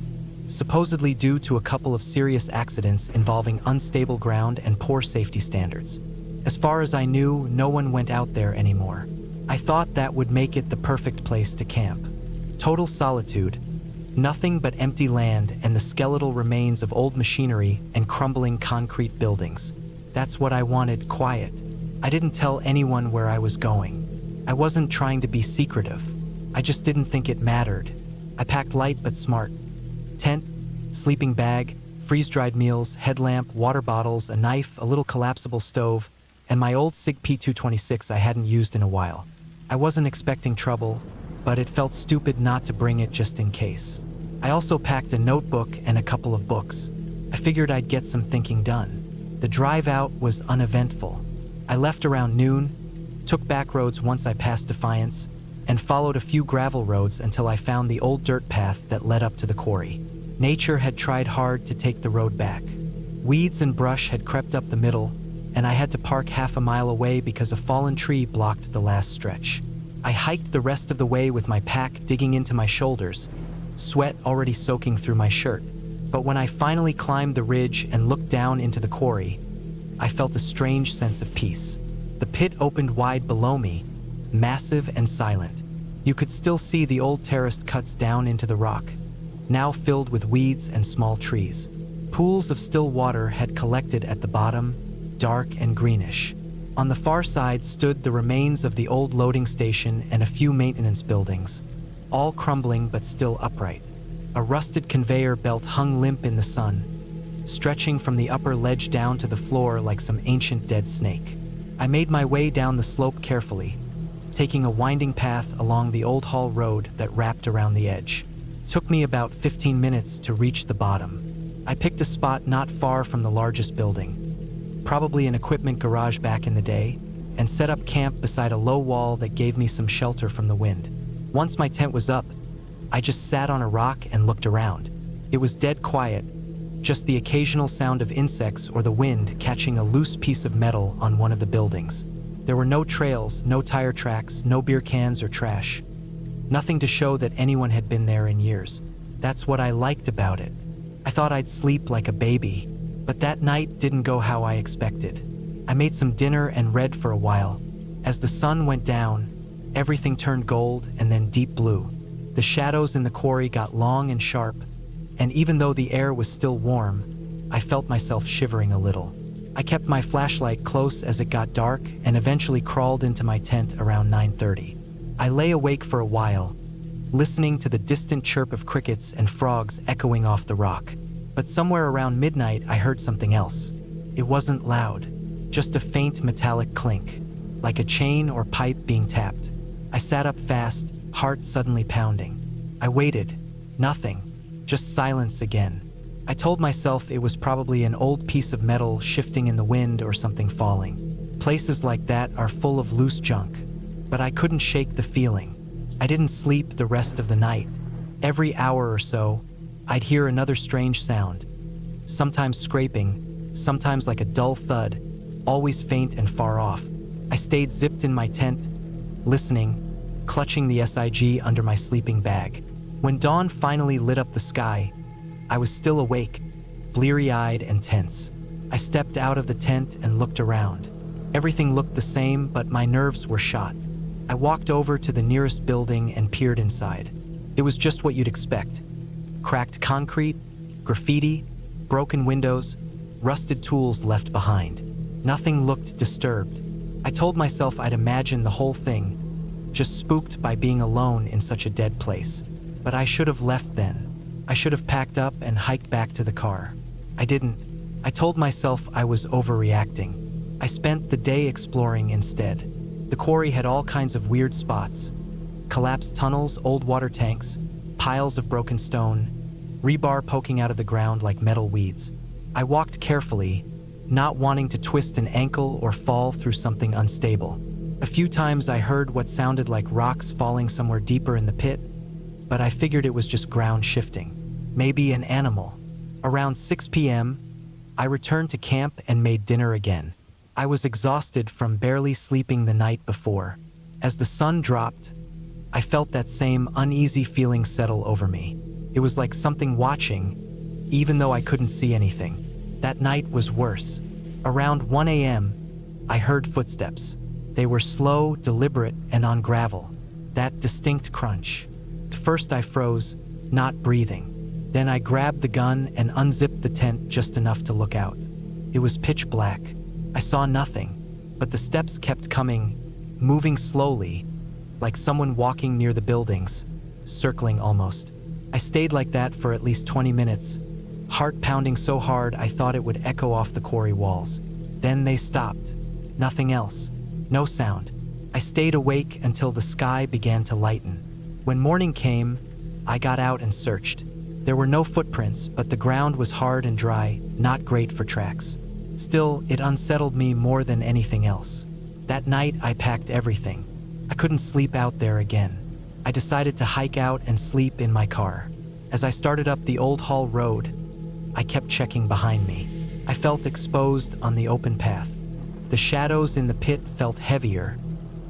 supposedly due to a couple of serious accidents involving unstable ground and poor safety standards. As far as I knew, no one went out there anymore. I thought that would make it the perfect place to camp. Total solitude, nothing but empty land and the skeletal remains of old machinery and crumbling concrete buildings. That's what I wanted, quiet. I didn't tell anyone where I was going. I wasn't trying to be secretive. I just didn't think it mattered. I packed light but smart. Tent, sleeping bag, freeze-dried meals, headlamp, water bottles, a knife, a little collapsible stove, and my old SIG P226 I hadn't used in a while. I wasn't expecting trouble, but it felt stupid not to bring it just in case. I also packed a notebook and a couple of books. I figured I'd get some thinking done. The drive out was uneventful. I left around noon, took back roads once I passed Defiance, and followed a few gravel roads until I found the old dirt path that led up to the quarry. Nature had tried hard to take the road back. Weeds and brush had crept up the middle, and I had to park half a mile away because a fallen tree blocked the last stretch. I hiked the rest of the way with my pack digging into my shoulders, sweat already soaking through my shirt. But when I finally climbed the ridge and looked down into the quarry, I felt a strange sense of peace. The pit opened wide below me, massive and silent. You could still see the old terraced cuts down into the rock, now filled with weeds and small trees. Pools of still water had collected at the bottom, dark and greenish. On the far side stood the remains of the old loading station and a few maintenance buildings, all crumbling but still upright. A rusted conveyor belt hung limp in the sun, stretching from the upper ledge down to the floor like some ancient dead snake. I made my way down the slope carefully, taking a winding path along the old haul road that wrapped around the edge. It took me about 15 minutes to reach the bottom. I picked a spot not far from the largest building, probably an equipment garage back in the day, and set up camp beside a low wall that gave me some shelter from the wind. Once my tent was up, I just sat on a rock and looked around. It was dead quiet, just the occasional sound of insects or the wind catching a loose piece of metal on one of the buildings. There were no trails, no tire tracks, no beer cans or trash. Nothing to show that anyone had been there in years. That's what I liked about it. I thought I'd sleep like a baby, but that night didn't go how I expected. I made some dinner and read for a while. As the sun went down, everything turned gold and then deep blue. The shadows in the quarry got long and sharp, and even though the air was still warm, I felt myself shivering a little. I kept my flashlight close as it got dark and eventually crawled into my tent around 9:30. I lay awake for a while, listening to the distant chirp of crickets and frogs echoing off the rock. But somewhere around midnight, I heard something else. It wasn't loud, just a faint metallic clink, like a chain or pipe being tapped. I sat up fast, heart suddenly pounding. I waited. Nothing. Just silence again. I told myself it was probably an old piece of metal shifting in the wind or something falling. Places like that are full of loose junk. But I couldn't shake the feeling. I didn't sleep the rest of the night. Every hour or so, I'd hear another strange sound. Sometimes scraping, sometimes like a dull thud, always faint and far off. I stayed zipped in my tent, listening, clutching the SIG under my sleeping bag. When dawn finally lit up the sky, I was still awake, bleary-eyed and tense. I stepped out of the tent and looked around. Everything looked the same, but my nerves were shot. I walked over to the nearest building and peered inside. It was just what you'd expect. Cracked concrete, graffiti, broken windows, rusted tools left behind. Nothing looked disturbed. I told myself I'd imagine the whole thing, just spooked by being alone in such a dead place. But I should have left then. I should have packed up and hiked back to the car. I didn't. I told myself I was overreacting. I spent the day exploring instead. The quarry had all kinds of weird spots. Collapsed tunnels, old water tanks, piles of broken stone, rebar poking out of the ground like metal weeds. I walked carefully, not wanting to twist an ankle or fall through something unstable. A few times I heard what sounded like rocks falling somewhere deeper in the pit, but I figured it was just ground shifting. Maybe an animal. Around 6 p.m., I returned to camp and made dinner again. I was exhausted from barely sleeping the night before. As the sun dropped, I felt that same uneasy feeling settle over me. It was like something watching, even though I couldn't see anything. That night was worse. Around 1 a.m., I heard footsteps. They were slow, deliberate, and on gravel. That distinct crunch. At first I froze, not breathing. Then I grabbed the gun and unzipped the tent just enough to look out. It was pitch black. I saw nothing, but the steps kept coming, moving slowly, like someone walking near the buildings, circling almost. I stayed like that for at least 20 minutes, heart pounding so hard I thought it would echo off the quarry walls. Then they stopped. Nothing else. No sound. I stayed awake until the sky began to lighten. When morning came, I got out and searched. There were no footprints, but the ground was hard and dry, not great for tracks. Still, it unsettled me more than anything else. That night, I packed everything. I couldn't sleep out there again. I decided to hike out and sleep in my car. As I started up the Old Hall Road, I kept checking behind me. I felt exposed on the open path. The shadows in the pit felt heavier,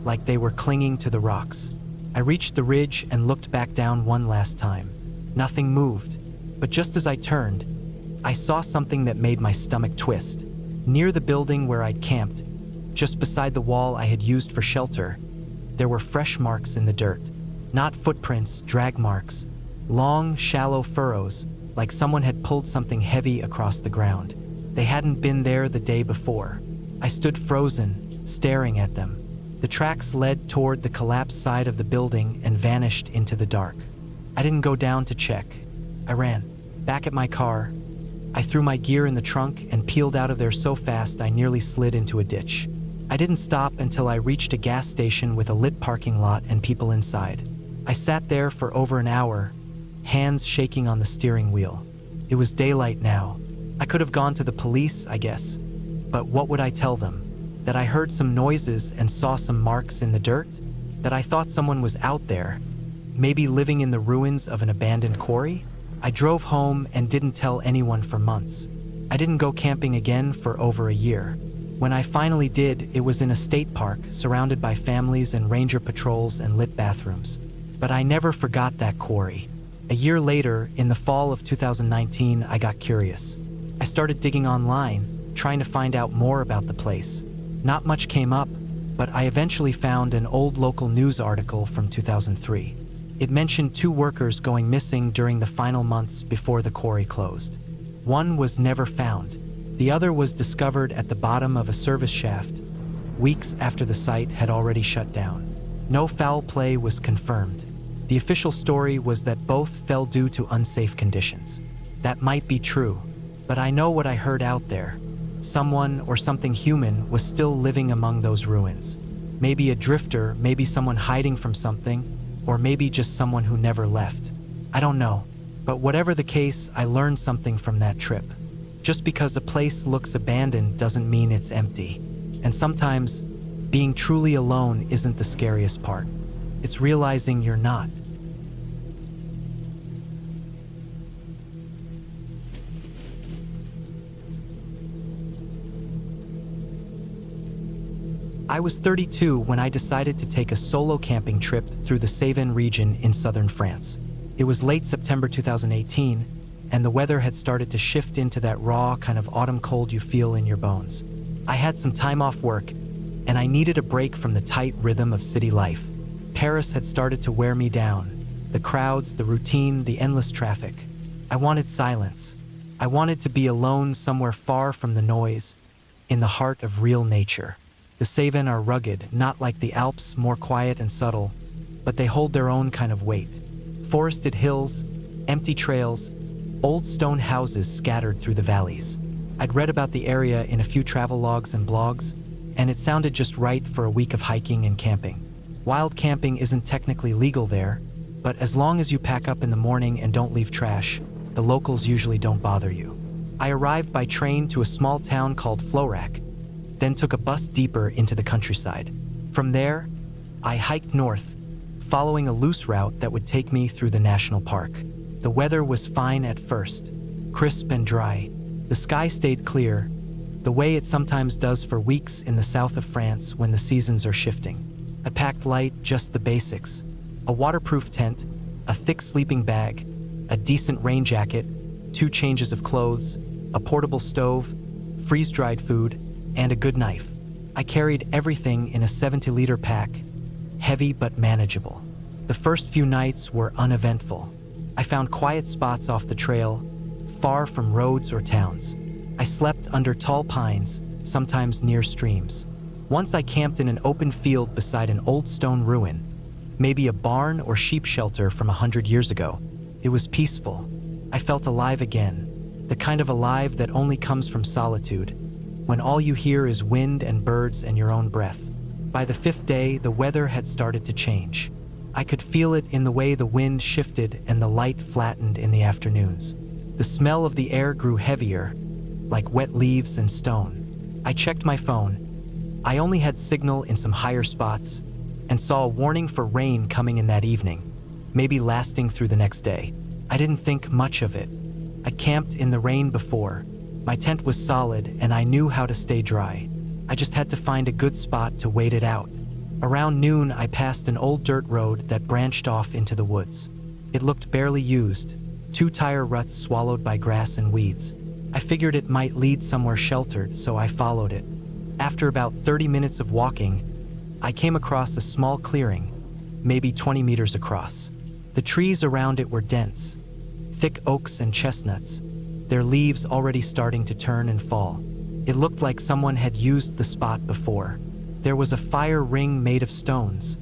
like they were clinging to the rocks. I reached the ridge and looked back down one last time. Nothing moved, but just as I turned, I saw something that made my stomach twist. Near the building where I'd camped, just beside the wall I had used for shelter, there were fresh marks in the dirt. Not footprints, drag marks. Long, shallow furrows, like someone had pulled something heavy across the ground. They hadn't been there the day before. I stood frozen, staring at them. The tracks led toward the collapsed side of the building and vanished into the dark. I didn't go down to check. I ran. Back at my car, I threw my gear in the trunk and peeled out of there so fast I nearly slid into a ditch. I didn't stop until I reached a gas station with a lit parking lot and people inside. I sat there for over an hour, hands shaking on the steering wheel. It was daylight now. I could have gone to the police, I guess. But what would I tell them? That I heard some noises and saw some marks in the dirt? That I thought someone was out there, maybe living in the ruins of an abandoned quarry? I drove home and didn't tell anyone for months. I didn't go camping again for over a year. When I finally did, it was in a state park, surrounded by families and ranger patrols and lit bathrooms. But I never forgot that quarry. A year later, in the fall of 2019, I got curious. I started digging online, trying to find out more about the place. Not much came up, but I eventually found an old local news article from 2003. It mentioned 2 workers going missing during the final months before the quarry closed. One was never found. The other was discovered at the bottom of a service shaft, weeks after the site had already shut down. No foul play was confirmed. The official story was that both fell due to unsafe conditions. That might be true, but I know what I heard out there. Someone or something human was still living among those ruins. Maybe a drifter, maybe someone hiding from something, or maybe just someone who never left. I don't know, but whatever the case, I learned something from that trip. Just because a place looks abandoned doesn't mean it's empty. And sometimes, being truly alone isn't the scariest part. It's realizing you're not. I was 32 when I decided to take a solo camping trip through the Cévennes region in southern France. It was late September 2018, and the weather had started to shift into that raw kind of autumn cold you feel in your bones. I had some time off work, and I needed a break from the tight rhythm of city life. Paris had started to wear me down. The crowds, the routine, the endless traffic. I wanted silence. I wanted to be alone somewhere far from the noise, in the heart of real nature. The Cévennes are rugged, not like the Alps, more quiet and subtle, but they hold their own kind of weight. Forested hills, empty trails, old stone houses scattered through the valleys. I'd read about the area in a few travel logs and blogs, and it sounded just right for a week of hiking and camping. Wild camping isn't technically legal there, but as long as you pack up in the morning and don't leave trash, the locals usually don't bother you. I arrived by train to a small town called Florac, then took a bus deeper into the countryside. From there, I hiked north, following a loose route that would take me through the national park. The weather was fine at first, crisp and dry. The sky stayed clear, the way it sometimes does for weeks in the south of France when the seasons are shifting. I packed light, just the basics: a waterproof tent, a thick sleeping bag, a decent rain jacket, 2 changes of clothes, a portable stove, freeze-dried food, and a good knife. I carried everything in a 70-liter pack, heavy but manageable. The first few nights were uneventful. I found quiet spots off the trail, far from roads or towns. I slept under tall pines, sometimes near streams. Once I camped in an open field beside an old stone ruin, maybe a barn or sheep shelter from 100 years ago. It was peaceful. I felt alive again, the kind of alive that only comes from solitude, when all you hear is wind and birds and your own breath. By the 5th day, the weather had started to change. I could feel it in the way the wind shifted and the light flattened in the afternoons. The smell of the air grew heavier, like wet leaves and stone. I checked my phone. I only had signal in some higher spots and saw a warning for rain coming in that evening, maybe lasting through the next day. I didn't think much of it. I camped in the rain before. My tent was solid and I knew how to stay dry. I just had to find a good spot to wait it out. Around noon, I passed an old dirt road that branched off into the woods. It looked barely used, 2 tire ruts swallowed by grass and weeds. I figured it might lead somewhere sheltered, so I followed it. After about 30 minutes of walking, I came across a small clearing, maybe 20 meters across. The trees around it were dense, thick oaks and chestnuts, their leaves already starting to turn and fall. It looked like someone had used the spot before. There was a fire ring made of stones,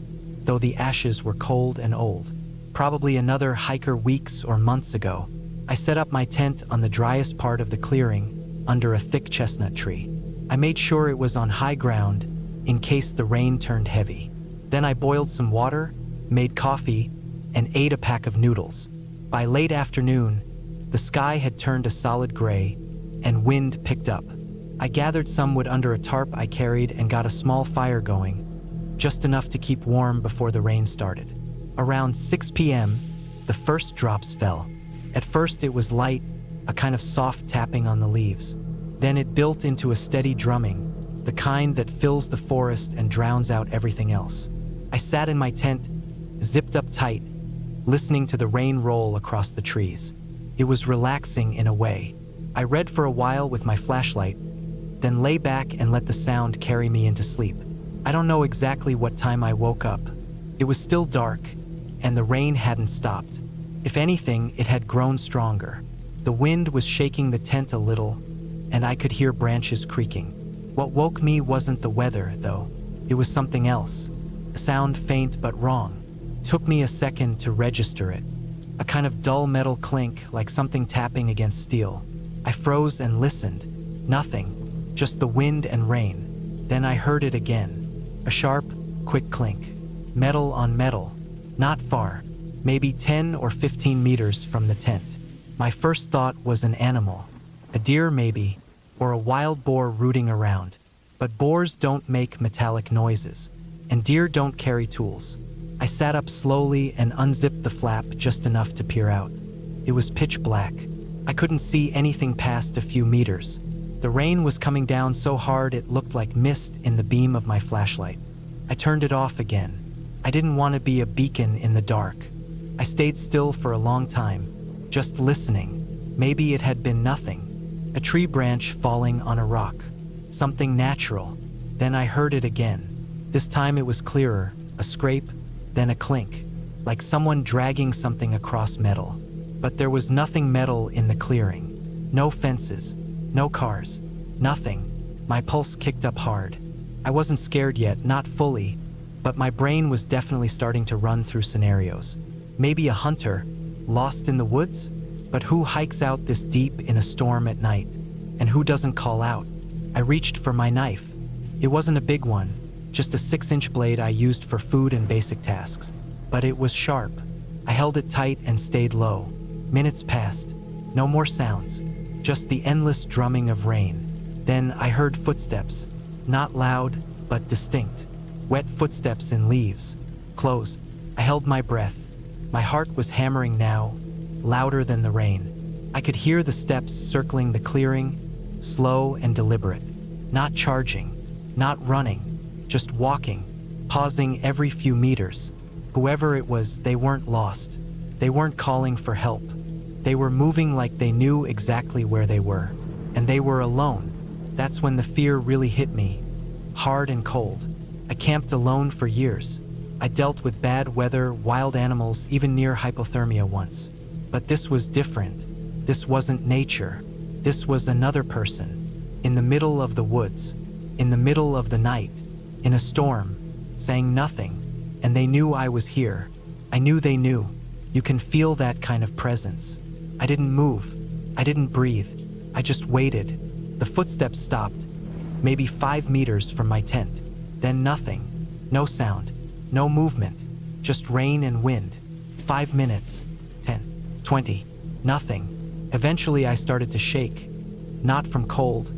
though the ashes were cold and old. Probably another hiker weeks or months ago. I set up my tent on the driest part of the clearing, under a thick chestnut tree. I made sure it was on high ground, in case the rain turned heavy. Then I boiled some water, made coffee, and ate a pack of noodles. By late afternoon, the sky had turned a solid gray, and wind picked up. I gathered some wood under a tarp I carried and got a small fire going, just enough to keep warm before the rain started. Around 6 p.m., the first drops fell. At first it was light, a kind of soft tapping on the leaves. Then it built into a steady drumming, the kind that fills the forest and drowns out everything else. I sat in my tent, zipped up tight, listening to the rain roll across the trees. It was relaxing in a way. I read for a while with my flashlight, then lay back and let the sound carry me into sleep. I don't know exactly what time I woke up. It was still dark, and the rain hadn't stopped. If anything, it had grown stronger. The wind was shaking the tent a little, and I could hear branches creaking. What woke me wasn't the weather, though. It was something else. A sound faint but wrong. Took me a second to register it. A kind of dull metal clink, like something tapping against steel. I froze and listened. Nothing. Just the wind and rain. Then I heard it again. A sharp, quick clink. Metal on metal. Not far. Maybe 10 or 15 meters from the tent. My first thought was an animal. A deer maybe, or a wild boar rooting around. But boars don't make metallic noises, and deer don't carry tools. I sat up slowly and unzipped the flap just enough to peer out. It was pitch black. I couldn't see anything past a few meters. The rain was coming down so hard it looked like mist in the beam of my flashlight. I turned it off again. I didn't want to be a beacon in the dark. I stayed still for a long time, just listening. Maybe it had been nothing. A tree branch falling on a rock. Something natural. Then I heard it again. This time it was clearer, a scrape, then a clink, like someone dragging something across metal. But there was nothing metal in the clearing. No fences, no cars, nothing. My pulse kicked up hard. I wasn't scared yet, not fully, but my brain was definitely starting to run through scenarios. Maybe a hunter, lost in the woods? But who hikes out this deep in a storm at night? And who doesn't call out? I reached for my knife. It wasn't a big one, just a 6-inch blade I used for food and basic tasks. But it was sharp. I held it tight and stayed low. Minutes passed. No more sounds, just the endless drumming of rain. Then I heard footsteps, not loud, but distinct. Wet footsteps in leaves. Close. I held my breath. My heart was hammering now, louder than the rain. I could hear the steps circling the clearing, slow and deliberate. Not charging, not running, just walking, pausing every few meters. Whoever it was, they weren't lost. They weren't calling for help. They were moving like they knew exactly where they were. And they were alone. That's when the fear really hit me, hard and cold. I camped alone for years. I dealt with bad weather, wild animals, even near hypothermia once. But this was different. This wasn't nature. This was another person. In the middle of the woods, in the middle of the night, in a storm, saying nothing. And they knew I was here. I knew they knew. You can feel that kind of presence. I didn't move. I didn't breathe. I just waited. The footsteps stopped, maybe 5 meters from my tent. Then nothing. No sound. No movement. Just rain and wind. 5 minutes. 10. 20. Nothing. Eventually I started to shake. Not from cold,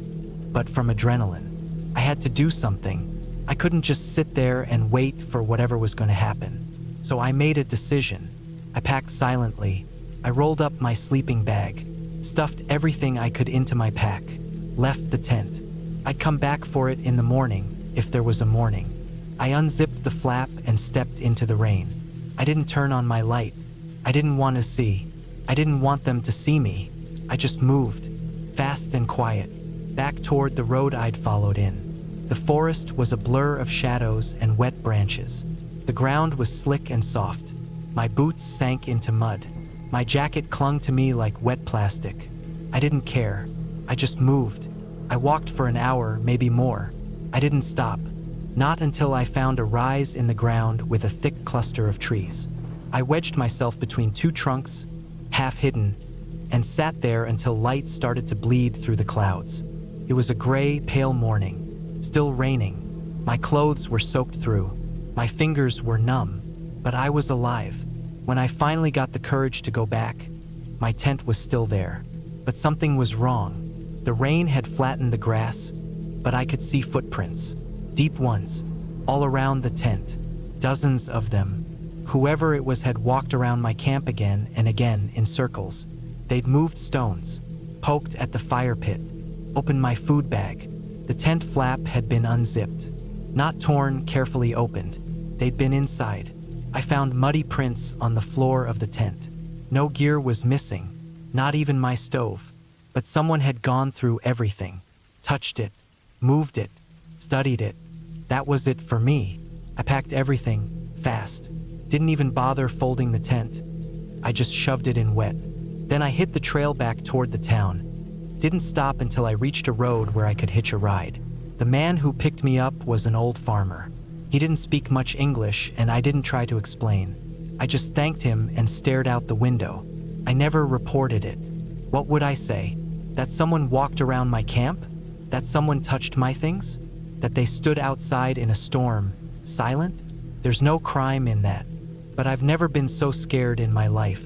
but from adrenaline. I had to do something. I couldn't just sit there and wait for whatever was going to happen. So I made a decision. I packed silently. I rolled up my sleeping bag, stuffed everything I could into my pack, left the tent. I'd come back for it in the morning, if there was a morning. I unzipped the flap and stepped into the rain. I didn't turn on my light. I didn't want to see. I didn't want them to see me. I just moved, fast and quiet, back toward the road I'd followed in. The forest was a blur of shadows and wet branches. The ground was slick and soft. My boots sank into mud. My jacket clung to me like wet plastic. I didn't care. I just moved. I walked for an hour, maybe more. I didn't stop. Not until I found a rise in the ground with a thick cluster of trees. I wedged myself between 2 trunks, half hidden, and sat there until light started to bleed through the clouds. It was a gray, pale morning, still raining. My clothes were soaked through. My fingers were numb, but I was alive. When I finally got the courage to go back, my tent was still there. But something was wrong. The rain had flattened the grass, but I could see footprints, deep ones, all around the tent, dozens of them. Whoever it was had walked around my camp again and again in circles. They'd moved stones, poked at the fire pit, opened my food bag. The tent flap had been unzipped, not torn, carefully opened. They'd been inside. I found muddy prints on the floor of the tent. No gear was missing, not even my stove. But someone had gone through everything, touched it, moved it, studied it. That was it for me. I packed everything, fast. Didn't even bother folding the tent. I just shoved it in wet. Then I hit the trail back toward the town. Didn't stop until I reached a road where I could hitch a ride. The man who picked me up was an old farmer. He didn't speak much English, and I didn't try to explain. I just thanked him and stared out the window. I never reported it. What would I say? That someone walked around my camp? That someone touched my things? That they stood outside in a storm, silent? There's no crime in that. But I've never been so scared in my life.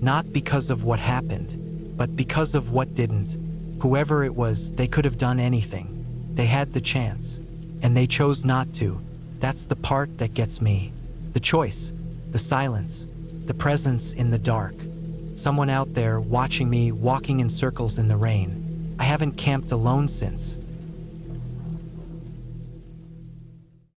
Not because of what happened, but because of what didn't. Whoever it was, they could have done anything. They had the chance, and they chose not to. That's the part that gets me. The choice, the silence, the presence in the dark. Someone out there watching me walking in circles in the rain. I haven't camped alone since.